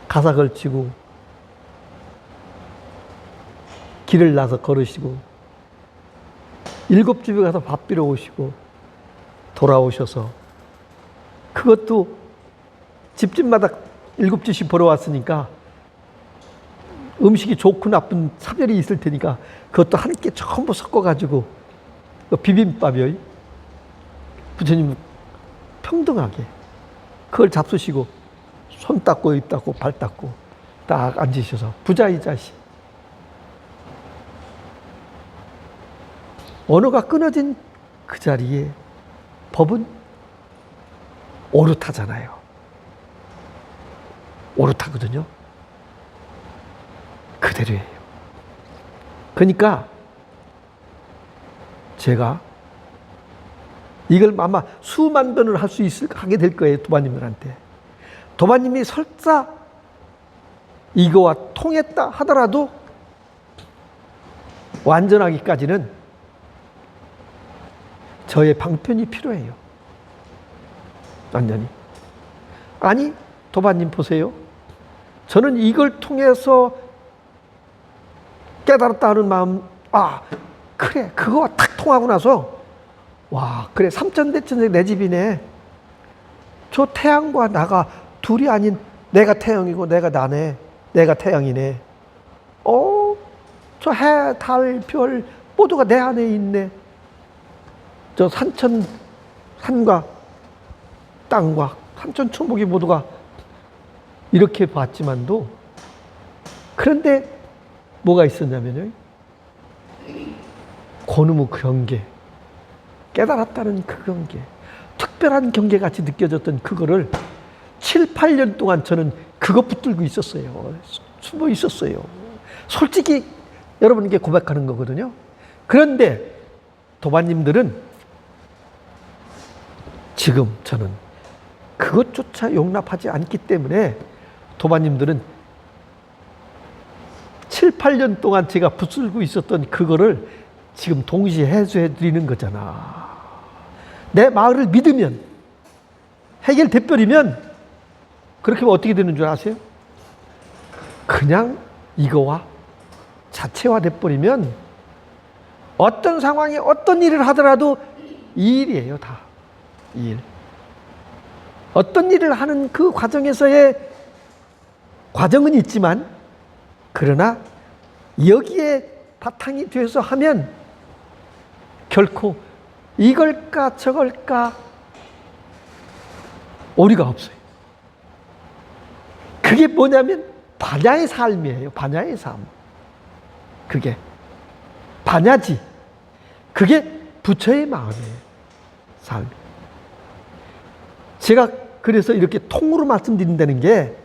가사 걸치고 길을 나서 걸으시고 7집에 가서 밥 비러 오시고 돌아오셔서 그것도 집집마다 7집씩 보러 왔으니까 음식이 좋고 나쁜 차별이 있을 테니까 그것도 함께 전부 섞어가지고 비빔밥이요. 부처님 평등하게 그걸 잡수시고 손 닦고 입 닦고 발 닦고 딱 앉으셔서 부자이 자식. 언어가 끊어진 그 자리에 법은 오롯하잖아요. 오롯하거든요. 그대로예요. 그러니까 제가 이걸 아마 수만 번을 할 수 하게 될 거예요. 도마님들한테. 도마님이 설사 이거와 통했다 하더라도 완전하기까지는 저의 방편이 필요해요. 완전히. 아니, 도마님 보세요. 저는 이걸 통해서 깨달았다 하는 마음, 아, 그래, 그거와 탁 통하고 나서, 와, 그래, 삼천대천생 내 집이네. 저 태양과 나가 둘이 아닌 내가 태양이고 내가 나네. 내가 태양이네. 저 해, 달, 별 모두가 내 안에 있네. 저 산과 땅과 산천초목이 모두가 이렇게 봤지만도, 그런데 뭐가 있었냐면요, 고놈의 경계, 깨달았다는 그 경계, 특별한 경계같이 느껴졌던 그거를 7, 8년 동안 저는 그거 붙들고 있었어요. 숨어 있었어요. 솔직히 여러분께 고백하는 거거든요. 그런데 도마님들은 지금 저는 그것조차 용납하지 않기 때문에 도마님들은 7, 8년 동안 제가 붙들고 있었던 그거를 지금 동시에 해소해 드리는 거잖아. 내 말을 믿으면, 해결돼버리면, 그렇게 하면 어떻게 되는 줄 아세요? 그냥 이거와 자체화돼버리면 어떤 상황에 어떤 일을 하더라도 이 일이에요, 다. 이 일. 어떤 일을 하는 그 과정에서의 과정은 있지만, 그러나 여기에 바탕이 돼서 하면 결코 이걸까 저걸까 오리가 없어요. 그게 뭐냐면 반야의 삶이에요. 반야의 삶. 그게 반야지. 그게 부처의 마음의 삶. 제가 그래서 이렇게 통으로 말씀드린다는 게,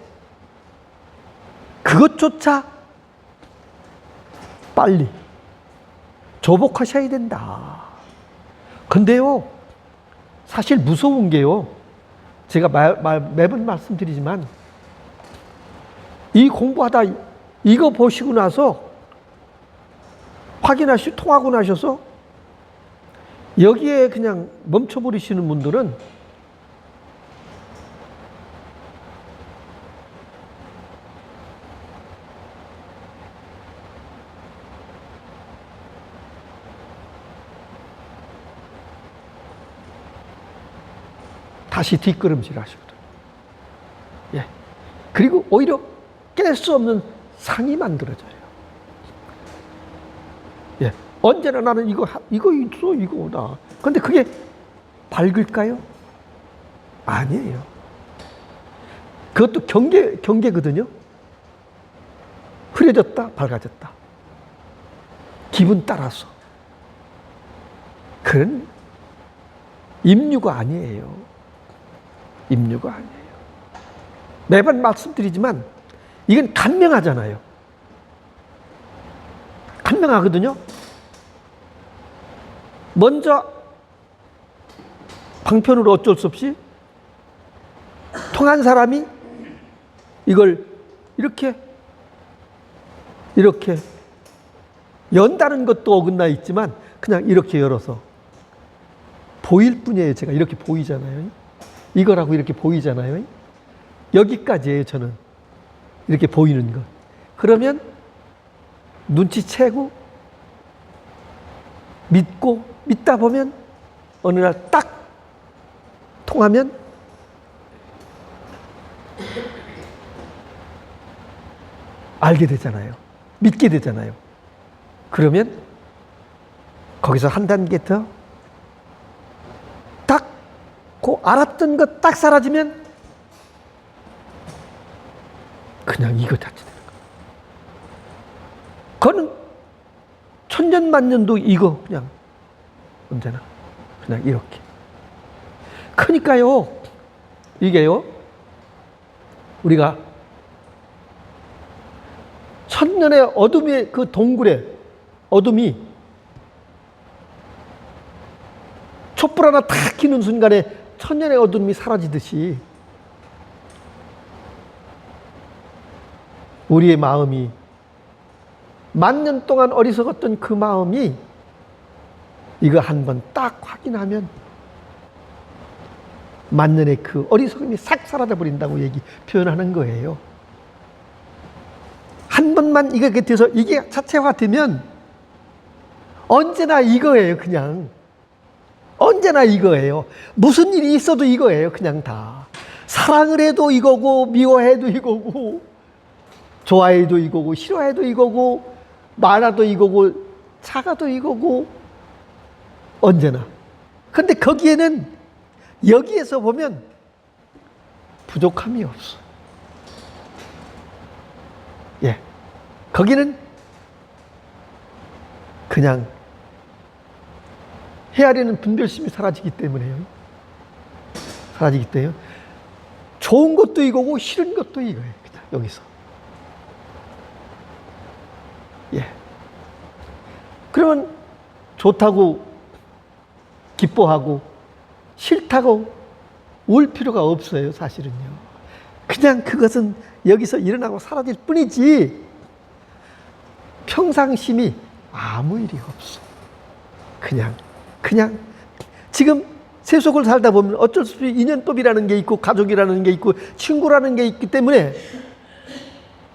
그것조차 빨리 조복하셔야 된다. 근데요, 사실 무서운 게요, 제가 매번 말씀드리지만, 이 공부하다 이거 보시고 나서 통하고 나셔서 여기에 그냥 멈춰버리시는 분들은 다시 뒷걸음질 하시거든요. 예. 그리고 오히려 깰 수 없는 상이 만들어져요. 예. 언제나 나는 이거 있어, 이거다. 근데 그게 밝을까요? 아니에요. 그것도 경계거든요. 흐려졌다, 밝아졌다. 기분 따라서. 그런 임류가 아니에요. 임류가 아니에요. 매번 말씀드리지만 이건 간명하잖아요. 간명하거든요. 먼저 방편으로 어쩔 수 없이 통한 사람이 이걸 이렇게 연다는 것도 어긋나 있지만 그냥 이렇게 열어서 보일 뿐이에요. 제가 이렇게 보이잖아요. 이거라고 이렇게 보이잖아요. 여기까지예요. 저는 이렇게 보이는 것. 그러면 눈치채고 믿다 보면 어느 날 딱 통하면 알게 되잖아요. 믿게 되잖아요. 그러면 거기서 한 단계 더 딱 그 알았던 것 딱 사라지면 그냥 이거 자체 되는 거예요. 그거는 천년만년도 이거 그냥 언제나 그냥 이렇게. 그러니까요, 이게요, 우리가 천년의 어둠의 그 동굴에 어둠이 촛불 하나 탁 켜는 순간에 천년의 어둠이 사라지듯이 우리의 마음이 만년 동안 어리석었던 그 마음이 이거 한 번 딱 확인하면 만년의 그 어리석음이 싹 사라져 버린다고 표현하는 거예요. 한 번만 이거 곁에서 이게 자체화되면 언제나 이거예요. 그냥 언제나 이거예요. 무슨 일이 있어도 이거예요. 그냥 다 사랑을 해도 이거고, 미워해도 이거고, 좋아해도 이거고, 싫어해도 이거고, 만화도 이거고 사과도 이거고 언제나. 근데 거기에는 여기에서 보면 부족함이 없어. 예. 거기는 그냥 헤아리는 분별심이 사라지기 때문에요. 사라지기 때문에 좋은 것도 이거고 싫은 것도 이거예요. 그냥 여기서. 예. 그러면 좋다고 기뻐하고 싫다고 울 필요가 없어요. 사실은요. 그냥 그것은 여기서 일어나고 사라질 뿐이지 평상심이 아무 일이 없어. 그냥 지금 세속을 살다 보면 어쩔 수 없이 인연법이라는 게 있고 가족이라는 게 있고 친구라는 게 있기 때문에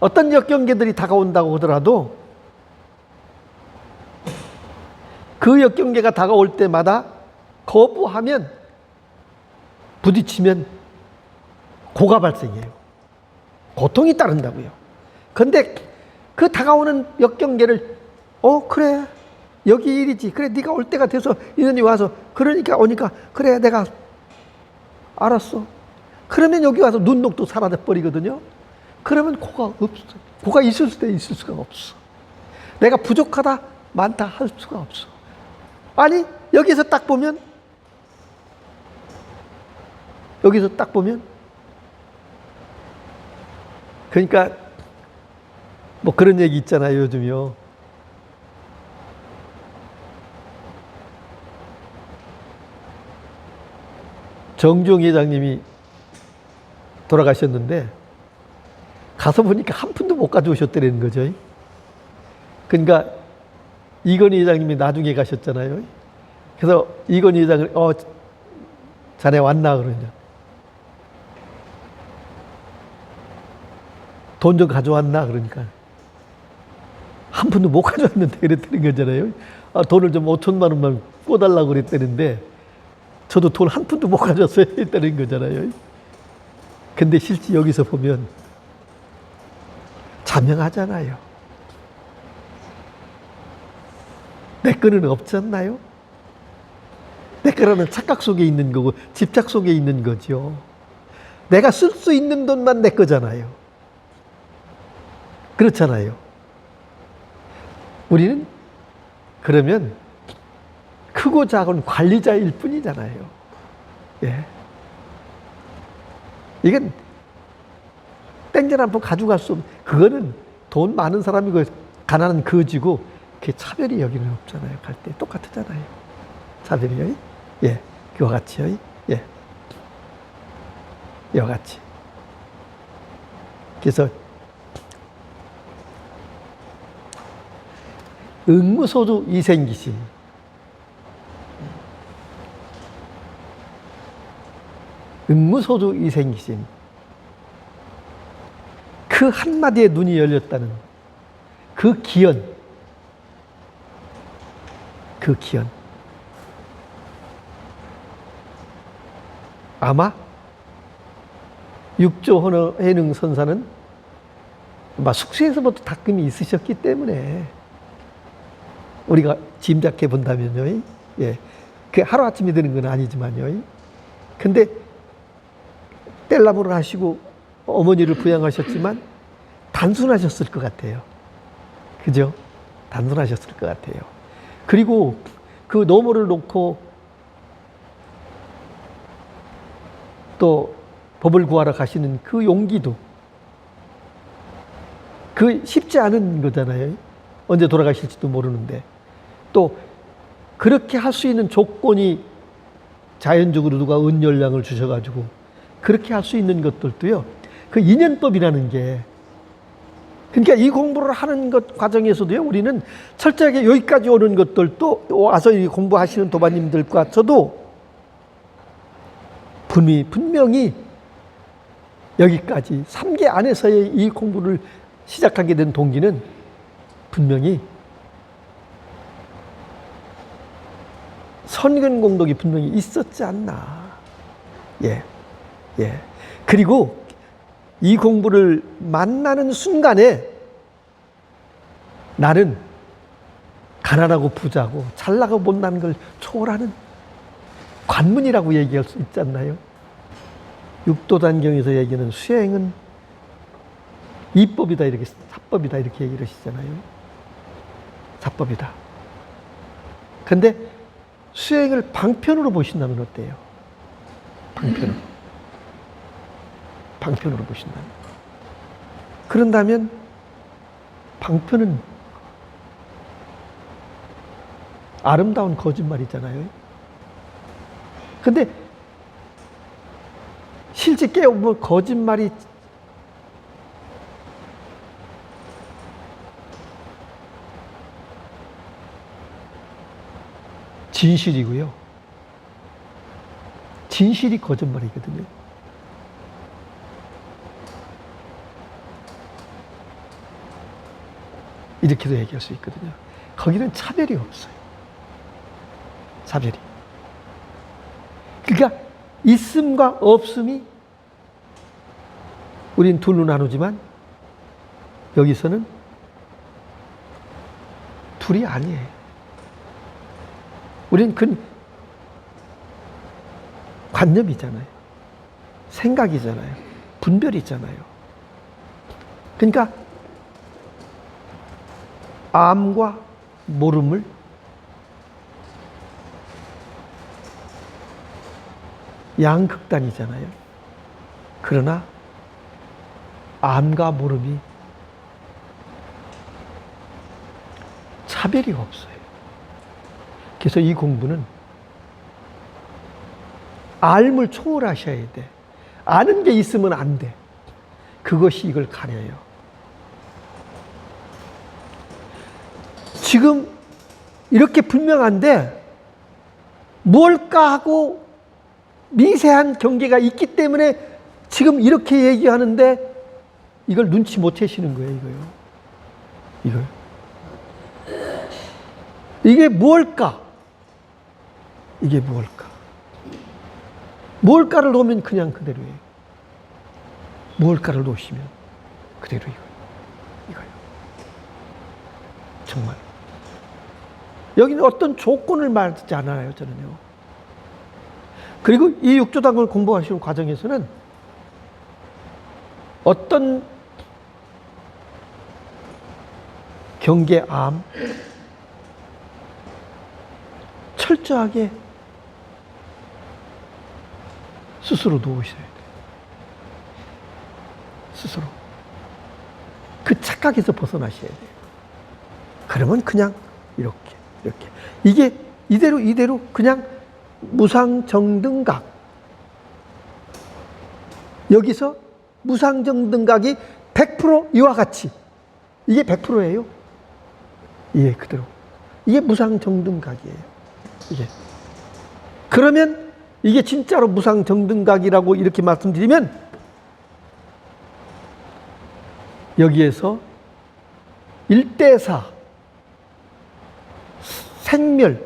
어떤 역경계들이 다가온다고 하더라도 그 역경계가 다가올 때마다 거부하면 부딪히면 고가 발생해요. 고통이 따른다고요. 그런데 그 다가오는 역경계를 그래 여기 일이지. 그래 네가 올 때가 돼서 인연이 와서 그러니까 오니까 그래 내가 알았어. 그러면 여기 와서 눈독도 사라져 버리거든요. 그러면 고가 없어. 고가 있을 수도 있을 수가 없어. 내가 부족하다 많다 할 수가 없어. 아니 여기서 딱 보면 그러니까 뭐 그런 얘기 있잖아요. 요즘요. 정주영 회장님이 돌아가셨는데 가서 보니까 한 푼도 못 가져오셨다는 거죠. 그러니까 이건희 회장님이 나중에 가셨잖아요. 그래서 이건희 회장을 자네 왔나 그러냐. 돈 좀 가져왔나 그러니까 한 푼도 못 가져왔는데 그랬다는 거잖아요. 돈을 좀 5천만 원만 꿔달라고 그랬다는데 저도 돈 한 푼도 못 가져왔어야 했다는 거잖아요. 근데 실제 여기서 보면 자명하잖아요. 내 거는 없지 않나요? 내 거라는 착각 속에 있는 거고 집착 속에 있는 거죠. 내가 쓸 수 있는 돈만 내 거잖아요. 그렇잖아요. 우리는 그러면 크고 작은 관리자일 뿐이잖아요. 예. 이건 땡전 한 푼 가져갈 수 없는, 그거는 돈 많은 사람이고 가난한 거지고 그게 차별이 여기는 없잖아요. 갈 때 똑같잖아요. 차별이요. 예. 그와 같이요. 예. 이와 같이. 그래서 응무소주 이생기시. 응무소주 이생기심. 그 한마디에 눈이 열렸다는 그 기연. 그 기연. 아마 육조 해능 선사는 숙세에서부터 닦음이 있으셨기 때문에 우리가 짐작해 본다면요. 예. 그 하루아침에 되는 건 아니지만요. 근데 뗄나무를 하시고 어머니를 부양하셨지만 단순하셨을 것 같아요. 그죠? 단순하셨을 것 같아요. 그리고 그 노모를 놓고 또 법을 구하러 가시는 그 용기도 그 쉽지 않은 거잖아요. 언제 돌아가실지도 모르는데 또 그렇게 할 수 있는 조건이 자연적으로 누가 은연량을 주셔가지고 그렇게 할 수 있는 것들도요. 그 인연법이라는 게, 그러니까 이 공부를 하는 것 과정에서도요. 우리는 철저하게 여기까지 오는 것들도 와서 이 공부하시는 도반님들과 저도 분명히 여기까지 3개 안에서의 이 공부를 시작하게 된 동기는 분명히 선근공덕이 분명히 있었지 않나. 예. 예. 그리고 이 공부를 만나는 순간에 나는 가난하고 부자고 잘나고 못난 걸 초월하는 관문이라고 얘기할 수 있지 않나요? 육도단경에서 얘기하는 수행은 이법이다, 이렇게, 사법이다, 이렇게 얘기를 하시잖아요. 사법이다. 근데 수행을 방편으로 보신다면 어때요? 방편으로. 방편으로 보신다면. 그런다면 방편은 아름다운 거짓말이잖아요. 근데 실제 깨어보면 거짓말이 진실이고요. 진실이 거짓말이거든요. 이렇게도 얘기할 수 있거든요. 거기는 차별이 없어요. 차별이. 그러니까 있음과 없음이 우린 둘로 나누지만 여기서는 둘이 아니에요. 우린 그 관념이잖아요. 생각이잖아요. 분별이잖아요. 그러니까 암과 모름을 양극단이잖아요. 그러나 암과 모름이 차별이 없어요. 그래서 이 공부는 알물 초월하셔야 돼. 아는 게 있으면 안 돼. 그것이 이걸 가려요. 지금 이렇게 분명한데 뭘까 하고 미세한 경계가 있기 때문에 지금 이렇게 얘기하는데 이걸 눈치 못 채시는 거예요, 이거요. 이게 뭘까? 이게 뭘까? 뭘까를 놓으면 그냥 그대로예요. 뭘까를 놓으시면 그대로 이거요. 정말. 여기는 어떤 조건을 말하지 않아요, 저는요. 그리고 이 육조당을 공부하시는 과정에서는 어떤 경계암, 철저하게 스스로 놓으셔야 돼요. 스스로. 그 착각에서 벗어나셔야 돼요. 그러면 그냥 이렇게. 이게 이대로 그냥 무상정등각. 여기서 무상정등각이 100% 이와 같이. 이게 100%예요. 예, 그대로. 이게 무상정등각이에요. 이게. 그러면 이게 진짜로 무상정등각이라고 이렇게 말씀드리면 여기에서 1대4 생멸,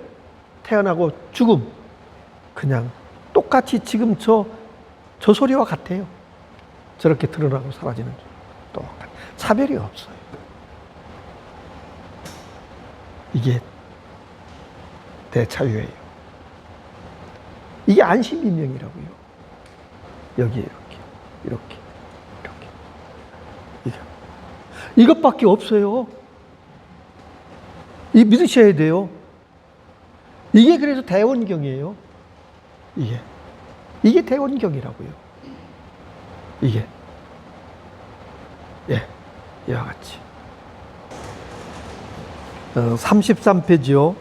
태어나고 죽음 그냥 똑같이 지금 저 소리와 같아요. 저렇게 드러나고 사라지는 똑같아요. 차별이 없어요. 이게 대차유예요. 이게 안심인명이라고요. 여기에 이렇게. 이것밖에 없어요. 이 믿으셔야 돼요. 이게 그래서 대원경이에요. 이게 대원경이라고요. 이게. 예, 이와 같이. 33페이지요.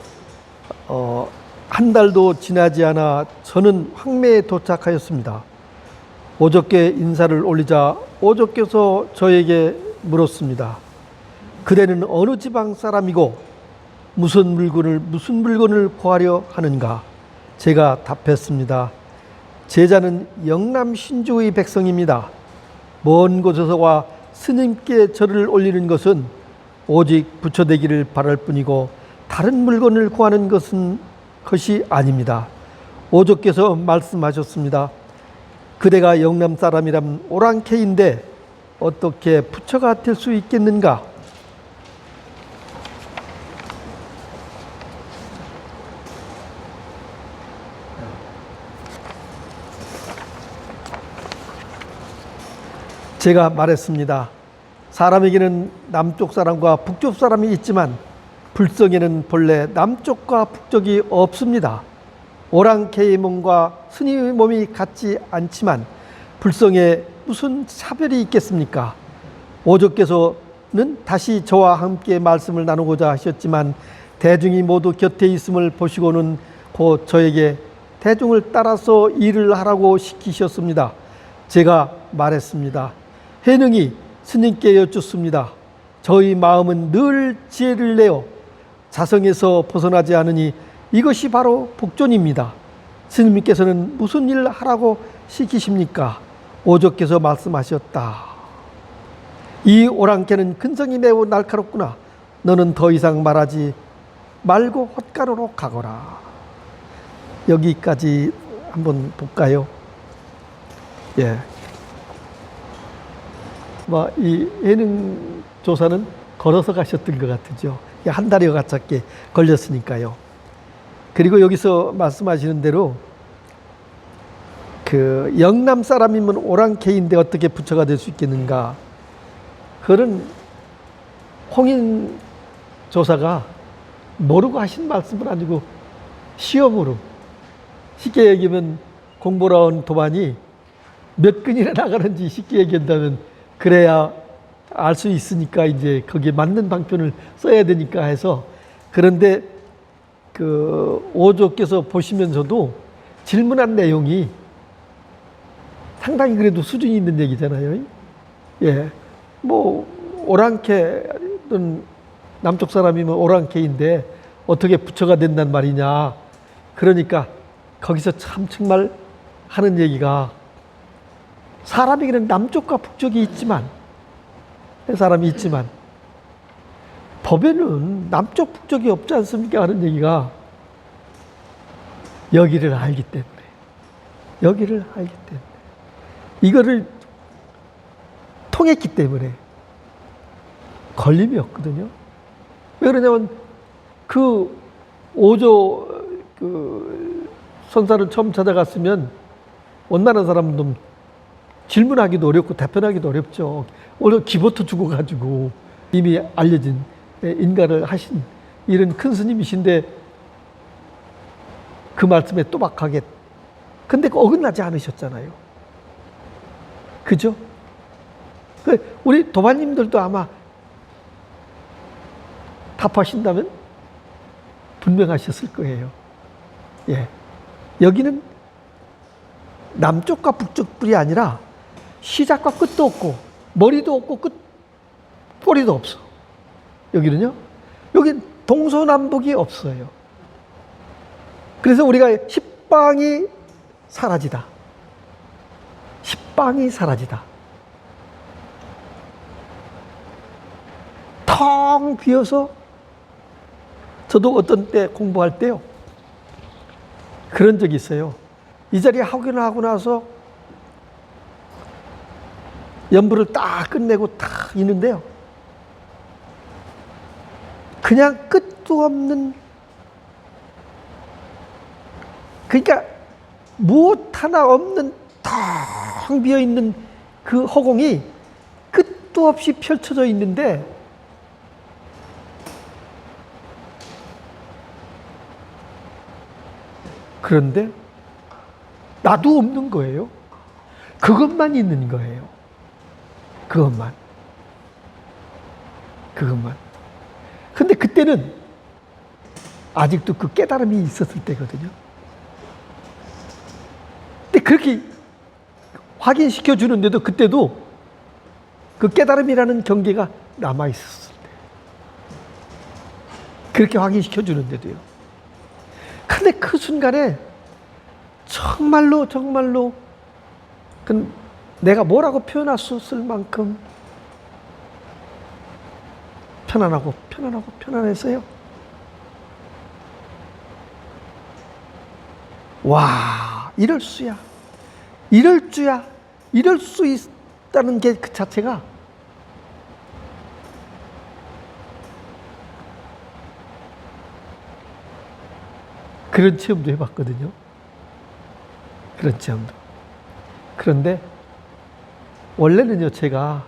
한 달도 지나지 않아 저는 황매에 도착하였습니다. 오적께 인사를 올리자 오적께서 저에게 물었습니다. 그대는 어느 지방 사람이고 무슨 물건을 구하려 하는가? 제가 답했습니다. 제자는 영남 신주의 백성입니다. 먼 곳에서 와 스님께 절을 올리는 것은 오직 부처되기를 바랄 뿐이고 다른 물건을 구하는 것이 아닙니다. 오조께서 말씀하셨습니다. 그대가 영남 사람이라면 오랑캐인데 어떻게 부처가 될 수 있겠는가? 제가 말했습니다. 사람에게는 남쪽 사람과 북쪽 사람이 있지만 불성에는 본래 남쪽과 북쪽이 없습니다. 오랑캐의 몸과 스님의 몸이 같지 않지만 불성에 무슨 차별이 있겠습니까? 오조께서는 다시 저와 함께 말씀을 나누고자 하셨지만 대중이 모두 곁에 있음을 보시고는 곧 저에게 대중을 따라서 일을 하라고 시키셨습니다. 제가 말했습니다. 해능이 스님께 여쭙습니다. 저희 마음은 늘 지혜를 내어 자성에서 벗어나지 않으니 이것이 바로 복존입니다. 스님께서는 무슨 일을 하라고 시키십니까? 오조께서 말씀하셨다. 이 오랑캐는 근성이 매우 날카롭구나. 너는 더 이상 말하지 말고 헛가루로 가거라. 여기까지 한번 볼까요? 예. 이 예능 조사는 걸어서 가셨던 것 같죠. 한 달여 가깝게 걸렸으니까요. 그리고 여기서 말씀하시는 대로 그 영남 사람이면 오랑캐인데 어떻게 부처가 될 수 있겠는가? 그런 홍인 조사가 모르고 하신 말씀은 아니고 시험으로, 쉽게 얘기하면 공부를 온 도반이 몇 근이나 나가는지 쉽게 얘기한다면 그래야 알 수 있으니까 이제 거기에 맞는 방편을 써야 되니까 해서. 그런데 그 오조께서 보시면서도 질문한 내용이 상당히 그래도 수준이 있는 얘기잖아요. 예. 오랑캐는 남쪽 사람이면 오랑캐인데 어떻게 부처가 된단 말이냐. 그러니까 거기서 참 정말 하는 얘기가 사람에게는 남쪽과 북쪽이 있지만, 사람이 있지만 법에는 남쪽 북쪽이 없지 않습니까? 하는 얘기가 여기를 알기 때문에, 여기를 알기 때문에, 이거를 통했기 때문에 걸림이 없거든요. 왜 그러냐면 그 오조 그 선사를 처음 찾아갔으면 원나는 사람은 질문하기도 어렵고 답변하기도 어렵죠. 오늘 기부터 주고 가지고 이미 알려진 인가를 하신 이런 큰 스님이신데 그 말씀에 또박하게, 근데 어긋나지 않으셨잖아요. 그죠? 우리 도반님들도 아마 답하신다면 분명하셨을 거예요. 예. 여기는 남쪽과 북쪽뿐이 아니라 시작과 끝도 없고 머리도 없고 뿌리도 없어. 여기는요. 여기 동서남북이 없어요. 그래서 우리가 십방이 사라지다. 십방이 사라지다. 텅 비어서, 저도 어떤 때 공부할 때요, 그런 적이 있어요. 이 자리에 확인을 하고 나서 연부를 딱 끝내고 딱 있는데요, 그냥 끝도 없는, 그러니까 무엇 하나 없는 텅 비어있는 그 허공이 끝도 없이 펼쳐져 있는데 그런데 나도 없는 거예요. 그것만 있는 거예요. 그것만. 근데 그때는 아직도 그 깨달음이 있었을 때거든요. 근데 그렇게 확인시켜 주는데도 그때도 그 깨달음이라는 경계가 남아 있었을 때, 그렇게 확인시켜 주는데도요. 근데 그 순간에 정말로 내가 뭐라고 표현할 수 없을 만큼 편안했어요. 와, 이럴 수 있다는 게 그 자체가 그런 체험도 해봤거든요. 그런 체험도. 그런데 원래는요, 제가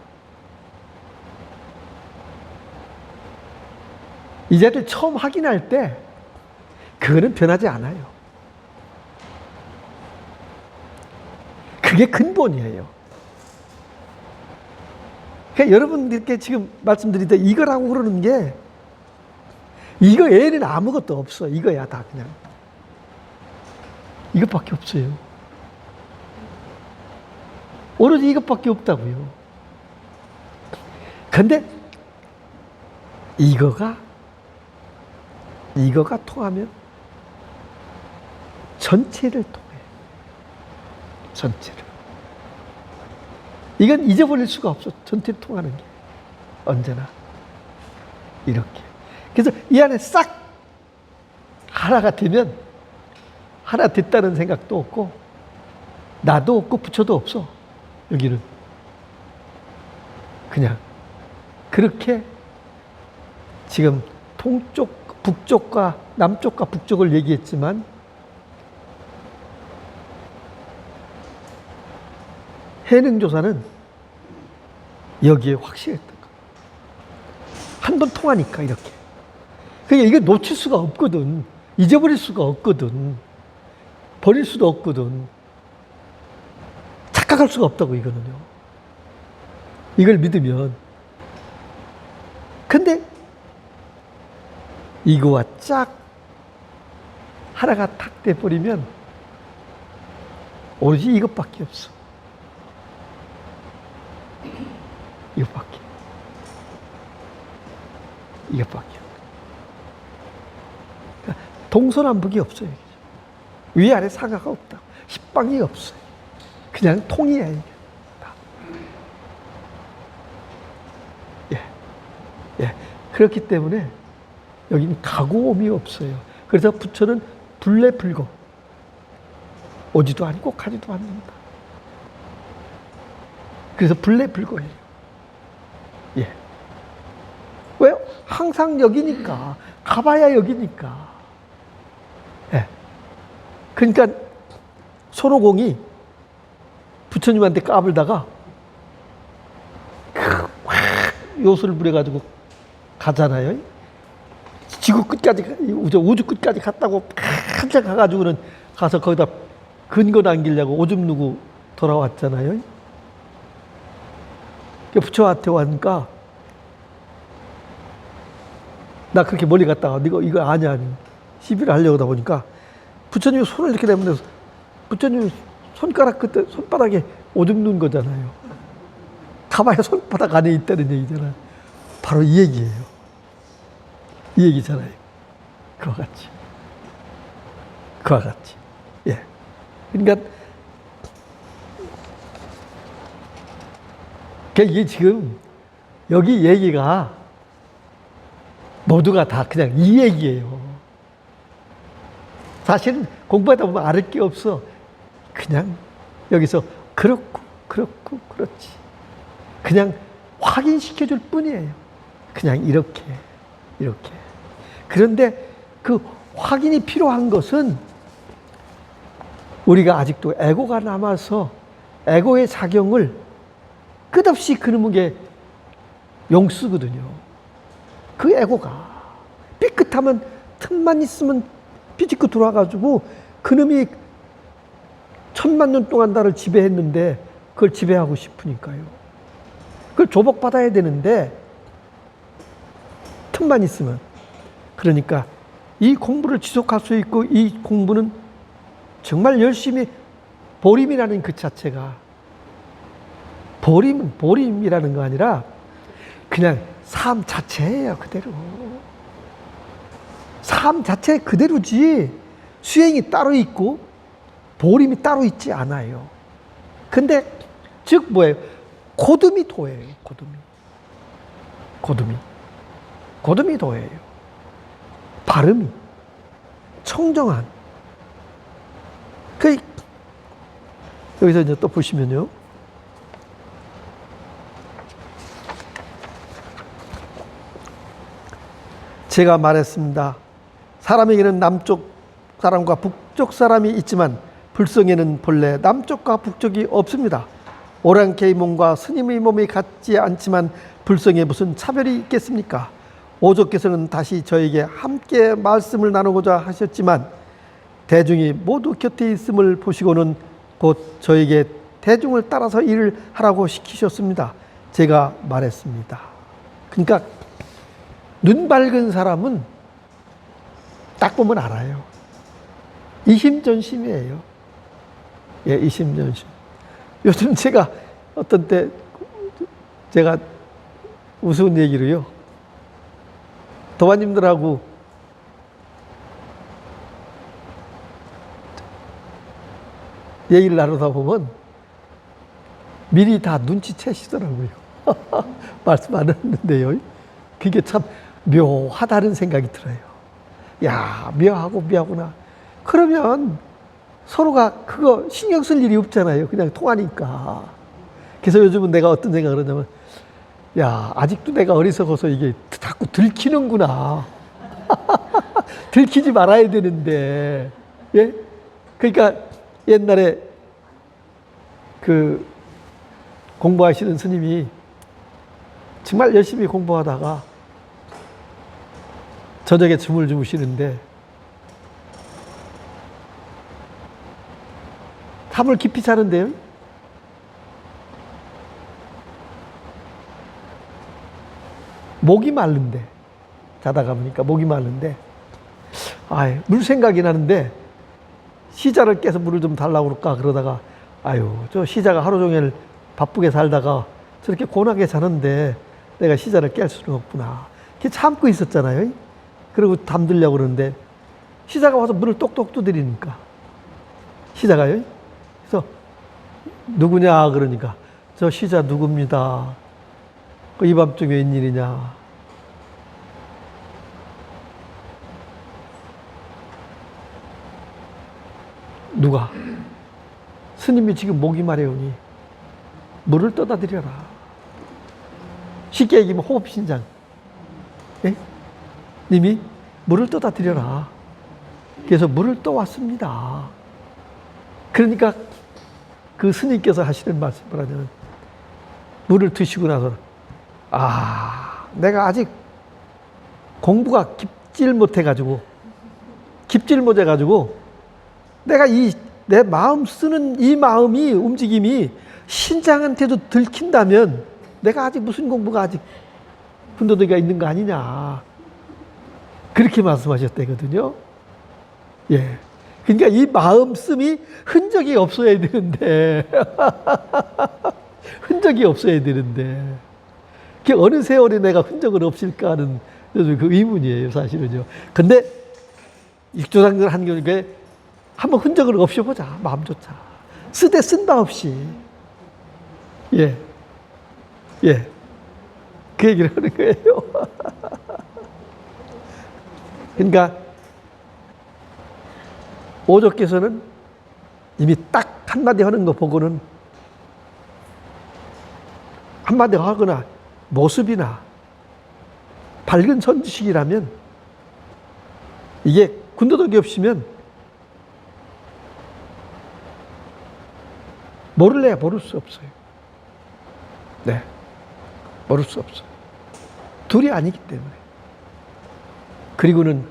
이 자리를 처음 확인할 때 그거는 변하지 않아요. 그게 근본이에요. 그러니까 여러분들께 지금 말씀드릴 때 이거라고 그러는 게 이거 외에는 아무것도 없어. 이거야 다 그냥. 이것밖에 없어요. 오로지 이것밖에 없다고요. 근데 이거가 통하면 전체를 통해. 전체를. 이건 잊어버릴 수가 없어. 전체를 통하는 게. 언제나. 이렇게. 그래서 이 안에 싹 하나가 되면 하나 됐다는 생각도 없고 나도 없고 부처도 없어. 여기는. 그냥 그렇게 지금 동쪽, 북쪽과 남쪽과 북쪽을 얘기했지만 해능조사는 여기에 확실했던 거예요. 한 번 통하니까 이렇게. 그러니까 이게 놓칠 수가 없거든. 잊어버릴 수가 없거든. 버릴 수도 없거든. 착각할 수가 없다고 이거는요. 이걸 믿으면. 근데 이거와 쫙 하나가 탁 돼버리면 오로지 이것밖에 없어. 이것밖에. 그러니까 동서남북이 없어요. 위아래 상하가 없다. 십방이 없어요. 그냥 통이야 이게. 예. 그렇기 때문에 여기는 가고옴이 없어요. 그래서 부처는 불례불거. 오지도 않고 가지도 않는다. 그래서 불례불거예요. 예. 왜요? 항상 여기니까. 가봐야 여기니까. 예. 그러니까 손오공이 부처님한테 까불다가 요술을 부려가지고 가잖아요. 지구 끝까지, 우주 끝까지 갔다고 한참 가가지고는 가서 거기다 근거 남기려고 오줌 누고 돌아왔잖아요. 부처한테 왔으니까 나 그렇게 멀리 갔다가 이거 아냐 시비를 하려고 하다 보니까 부처님이 손을 이렇게 내밀면서 부처님 손가락 그때 손바닥에 오줌 누운 거잖아요. 가봐야 손바닥 안에 있다는 얘기잖아요. 바로 이 얘기예요. 이 얘기잖아요. 그와 같이. 예. 그러니까 이게 지금 여기 얘기가 모두가 다 그냥 이 얘기예요. 사실은 공부하다 보면 알을 게 없어. 그냥 여기서 그렇지. 그냥 확인시켜 줄 뿐이에요. 그냥 이렇게. 그런데 그 확인이 필요한 것은 우리가 아직도 에고가 남아서 에고의 작용을 끝없이 그놈은 게 용쓰거든요. 그 에고가 삐끗하면 틈만 있으면 삐집고 들어와가지고 그놈이 1000만 년 동안 나를 지배했는데 그걸 지배하고 싶으니까요. 그걸 조복받아야 되는데 틈만 있으면. 그러니까 이 공부를 지속할 수 있고 이 공부는 정말 열심히 보림이라는 그 자체가 보림이라는 거 아니라 그냥 삶 자체예요. 그대로. 삶 자체 그대로지 수행이 따로 있고 보림이 따로 있지 않아요. 근데 즉 뭐예요? 고듬이 도예요. 고듬이 도예요. 발음이 청정한. 여기서 이제 또 보시면요. 제가 말했습니다. 사람에게는 남쪽 사람과 북쪽 사람이 있지만 불성에는 본래 남쪽과 북쪽이 없습니다. 오랑캐의 몸과 스님의 몸이 같지 않지만 불성에 무슨 차별이 있겠습니까? 오조께서는 다시 저에게 함께 말씀을 나누고자 하셨지만 대중이 모두 곁에 있음을 보시고는 곧 저에게 대중을 따라서 일을 하라고 시키셨습니다. 제가 말했습니다. 그러니까 눈 밝은 사람은 딱 보면 알아요. 이심전심이에요. 예, 이심전심. 요즘 제가 어떤 때 제가 우스운 얘기로요. 도마님들하고 얘기를 나누다 보면 미리 다 눈치채시더라고요. 말씀 안 했는데요. 그게 참 묘하다는 생각이 들어요. 야, 묘하고 묘하구나. 그러면 서로가 그거 신경 쓸 일이 없잖아요. 그냥 통하니까. 그래서 요즘은 내가 어떤 생각을 하냐면, 야, 아직도 내가 어리석어서 이게 자꾸 들키는구나. 들키지 말아야 되는데. 예? 그러니까 옛날에 그 공부하시는 스님이 정말 열심히 공부하다가 저녁에 춤을 주무시는데 잠을 깊이 자는데요. 목이 마른데 자다가 보니까 목이 마른데 물 생각이 나는데 시자를 깨서 물을 좀 달라고 그럴까 그러다가 저 시자가 하루 종일 바쁘게 살다가 저렇게 고나게 자는데 내가 시자를 깰 수는 없구나. 이렇게 참고 있었잖아요. 그리고 잠들려고 그러는데 시자가 와서 문을 똑똑 두드리니까 시자가요. 그래서 누구냐 그러니까 저 시자 누굽니다. 이 밤중에 웬일이냐. 누가? 스님이 지금 목이 마려우니 물을 떠다 드려라. 쉽게 얘기하면 호흡신장. 예? 님이 물을 떠다 드려라. 그래서 물을 떠왔습니다. 그러니까 그 스님께서 하시는 말씀을 하면 물을 드시고 나서 내가 아직 공부가 깊질 못해가지고 내가 내 마음 쓰는 이 마음이 움직임이 신장한테도 들킨다면 내가 아직 무슨 공부가 아직 군더더기가 있는 거 아니냐. 그렇게 말씀하셨대거든요. 예. 그러니까 이 마음씀이 흔적이 없어야 되는데 흔적이 없어야 되는데 그게 어느 세월에 내가 흔적을 없일까 하는 그 의문이에요, 사실은요. 근데 육조상들 한 경우에 한번 흔적을 없애보자, 마음조차. 쓰되 쓴다 없이. 예. 그 얘기를 하는 거예요. 그러니까 오조께서는 이미 딱 한마디 하는 거 보고는 한마디 하거나 모습이나 밝은 선지식이라면 이게 군더더기 없이면 모를 수 없어요. 네. 모를 수 없어요. 둘이 아니기 때문에. 그리고는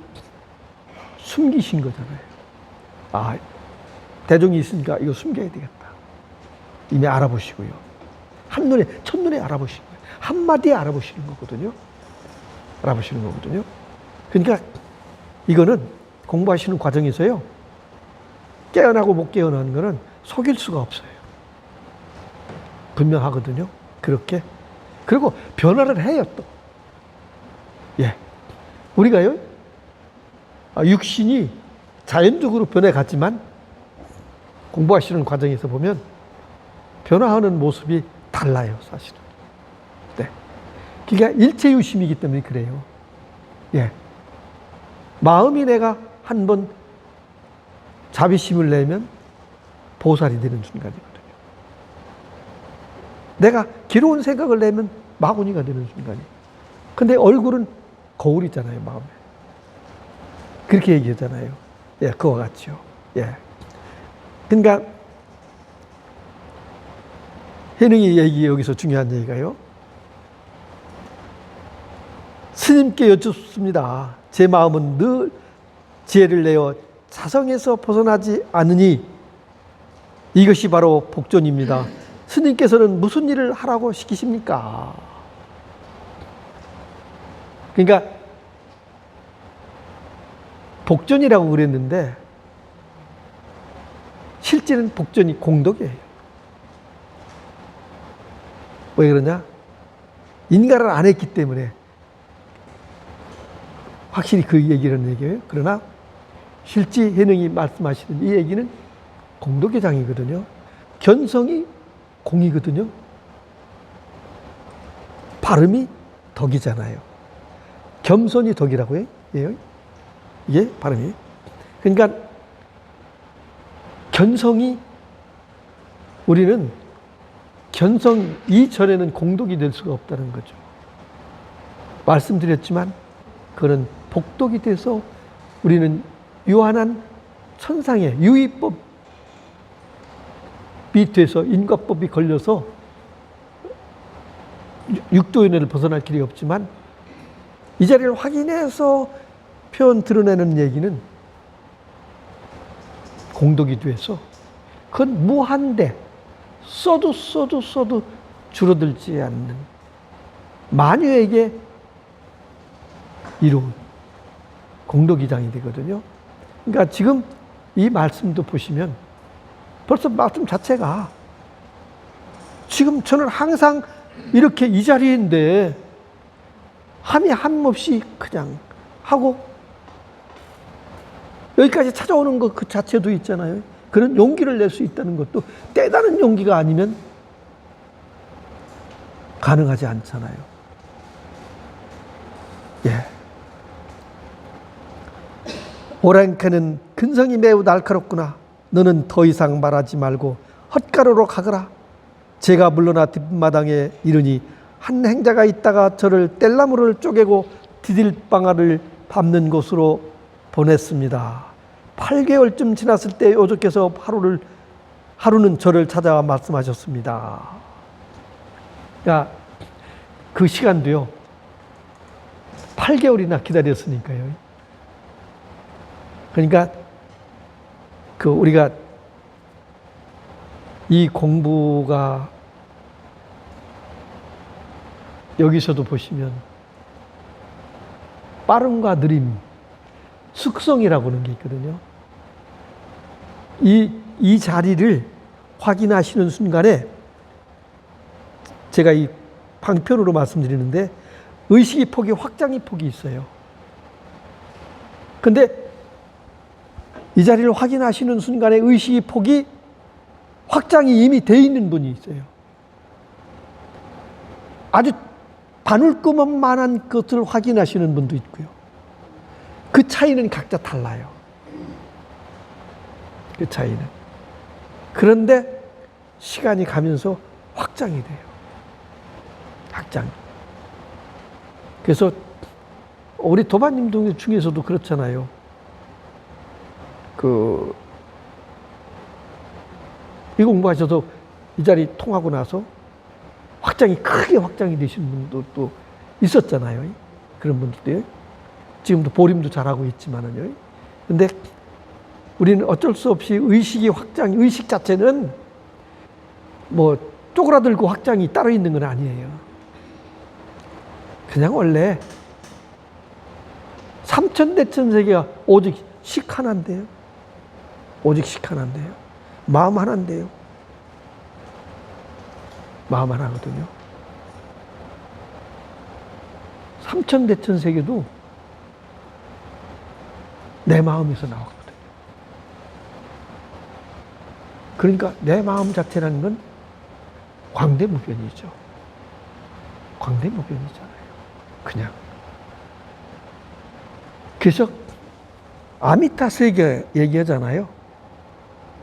숨기신 거잖아요. 대종이 있으니까 이거 숨겨야 되겠다. 이미 알아보시고요. 첫눈에 알아보시는 거예요. 한마디에 알아보시는 거거든요. 그러니까 이거는 공부하시는 과정에서요. 깨어나고 못 깨어나는 거는 속일 수가 없어요. 분명하거든요. 그렇게. 그리고 변화를 해요, 또. 예. 우리가요, 육신이 자연적으로 변해갔지만 공부하시는 과정에서 보면 변화하는 모습이 달라요, 사실은. 네. 그러니까 일체유심이기 때문에 그래요. 예. 마음이 내가 한번 자비심을 내면 보살이 되는 순간이거든요. 내가 기로운 생각을 내면 마구니가 되는 순간이에요. 근데 얼굴은 거울이잖아요, 마음에. 그렇게 얘기하잖아요. 예, 그와 같죠. 예. 그러니까 해능의 얘기 여기서 중요한 얘기가요. 스님께 여쭙습니다. 제 마음은 늘 지혜를 내어 자성에서 벗어나지 않으니 이것이 바로 복존입니다. 스님께서는 무슨 일을 하라고 시키십니까? 그러니까 복존이라고 그랬는데 실제는 복존이 공덕이에요. 왜 그러냐? 인가를 안 했기 때문에 확실히 그 얘기를 하는 얘기예요. 그러나 실지 해능이 말씀하시는 이 얘기는 공덕의 장이거든요. 견성이 공이거든요. 발음이 덕이잖아요. 겸손이 덕이라고 해요. 이게 발음이. 그러니까 견성이, 우리는 견성 이전에는 공덕이 될 수가 없다는 거죠. 말씀드렸지만 그는 복덕이 돼서 우리는 유한한 천상의 유의법이 돼서 인과법이 걸려서 육도연애를 벗어날 길이 없지만 이 자리를 확인해서 표현 드러내는 얘기는 공덕이 돼서 그건 무한대 써도 줄어들지 않는 만유에게 이로운 공덕이장이 되거든요. 그러니까 지금 이 말씀도 보시면 벌써 말씀 자체가 지금 저는 항상 이렇게 이 자리인데 함이 한없이 그냥 하고 여기까지 찾아오는 것 그 자체도 있잖아요. 그런 용기를 낼 수 있다는 것도 때다른 용기가 아니면 가능하지 않잖아요. 예. 오랑캐는 근성이 매우 날카롭구나. 너는 더 이상 말하지 말고 헛가루로 가거라. 제가 물러나 뒷마당에 이르니 한 행자가 있다가 저를 뗄나무를 쪼개고 디딜방아를 밟는 곳으로 보냈습니다. 8개월쯤 지났을 때 오죽해서 하루는 저를 찾아와 말씀하셨습니다. 야, 그 시간도요 8개월이나 기다렸으니까요. 그러니까 우리가 이 공부가 여기서도 보시면 빠름과 느림, 숙성이라고 하는 게 있거든요. 이 자리를 확인하시는 순간에 제가 이 방편으로 말씀드리는데 의식의 폭이 확장의 폭이 있어요. 근데 이 자리를 확인하시는 순간에 의식의 폭이 확장이 이미 돼 있는 분이 있어요. 아주 바늘구멍만한 것을 확인하시는 분도 있고요. 그 차이는 각자 달라요. 그 차이는. 그런데 시간이 가면서 확장이 돼요. 확장. 그래서 우리 도반님 중에서도 그렇잖아요. 이 공부하셔서 이 자리 통하고 나서 크게 확장이 되신 분들도 있었잖아요. 그런 분들도요. 지금도 보림도 잘하고 있지만은요. 근데 우리는 어쩔 수 없이 의식 자체는 뭐 쪼그라들고 확장이 따로 있는 건 아니에요. 그냥 원래 삼천대천세계가 오직 식 하나인데요. 오직 식 하나인데요. 마음 하나인데요. 마음 하나거든요. 삼천대천세계도 내 마음에서 나왔거든요. 그러니까 내 마음 자체라는 건 광대무변이죠. 광대무변이잖아요. 그냥. 그래서 아미타 세계 얘기하잖아요.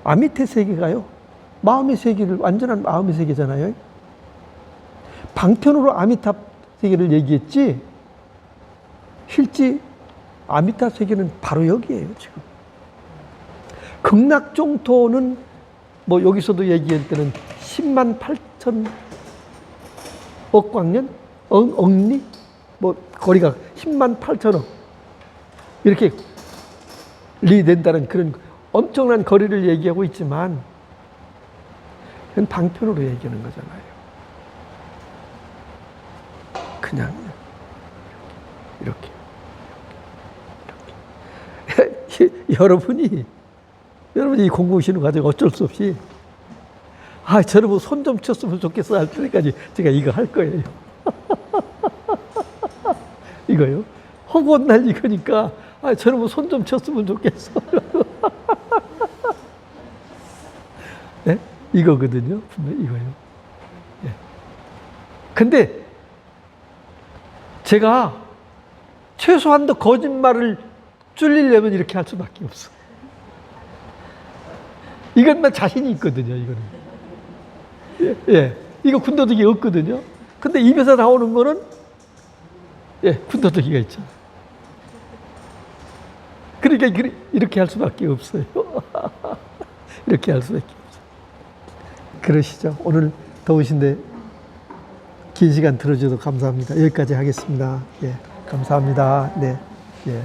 아미타 세계가요. 마음의 세계를 완전한 마음의 세계잖아요. 방편으로 아미타 세계를 얘기했지 실제 아미타 세계는 바로 여기에요. 지금 극락종토는 뭐 여기서도 얘기할 때는 10만 8천 억광년? 억리? 뭐 거리가 10만 8천억 이렇게 리 된다는 그런 엄청난 거리를 얘기하고 있지만 그건 방편으로 얘기하는 거잖아요. 그냥 이렇게 여러분이 이 공부하시는 과정 어쩔 수 없이 저러면 손 좀 쳤으면 좋겠어 할 때까지 제가 이거 할 거예요. 이거요. 허구한 날 이거니까 저러면 손 좀 쳤으면 좋겠어. 네? 이거거든요. 분명히 이거요. 예. 근데 제가 최소한 더 거짓말을 줄이려면 이렇게 할 수밖에 없어. 이것만 자신이 있거든요, 이거는. 예. 이거 군더더기 없거든요. 근데 입에서 나오는 거는, 군더더기가 있죠. 그러니까 이렇게 할 수밖에 없어요. 이렇게 할 수밖에 없어요. 그러시죠. 오늘 더우신데 긴 시간 들어줘서 감사합니다. 여기까지 하겠습니다. 예. 감사합니다. 네. 예.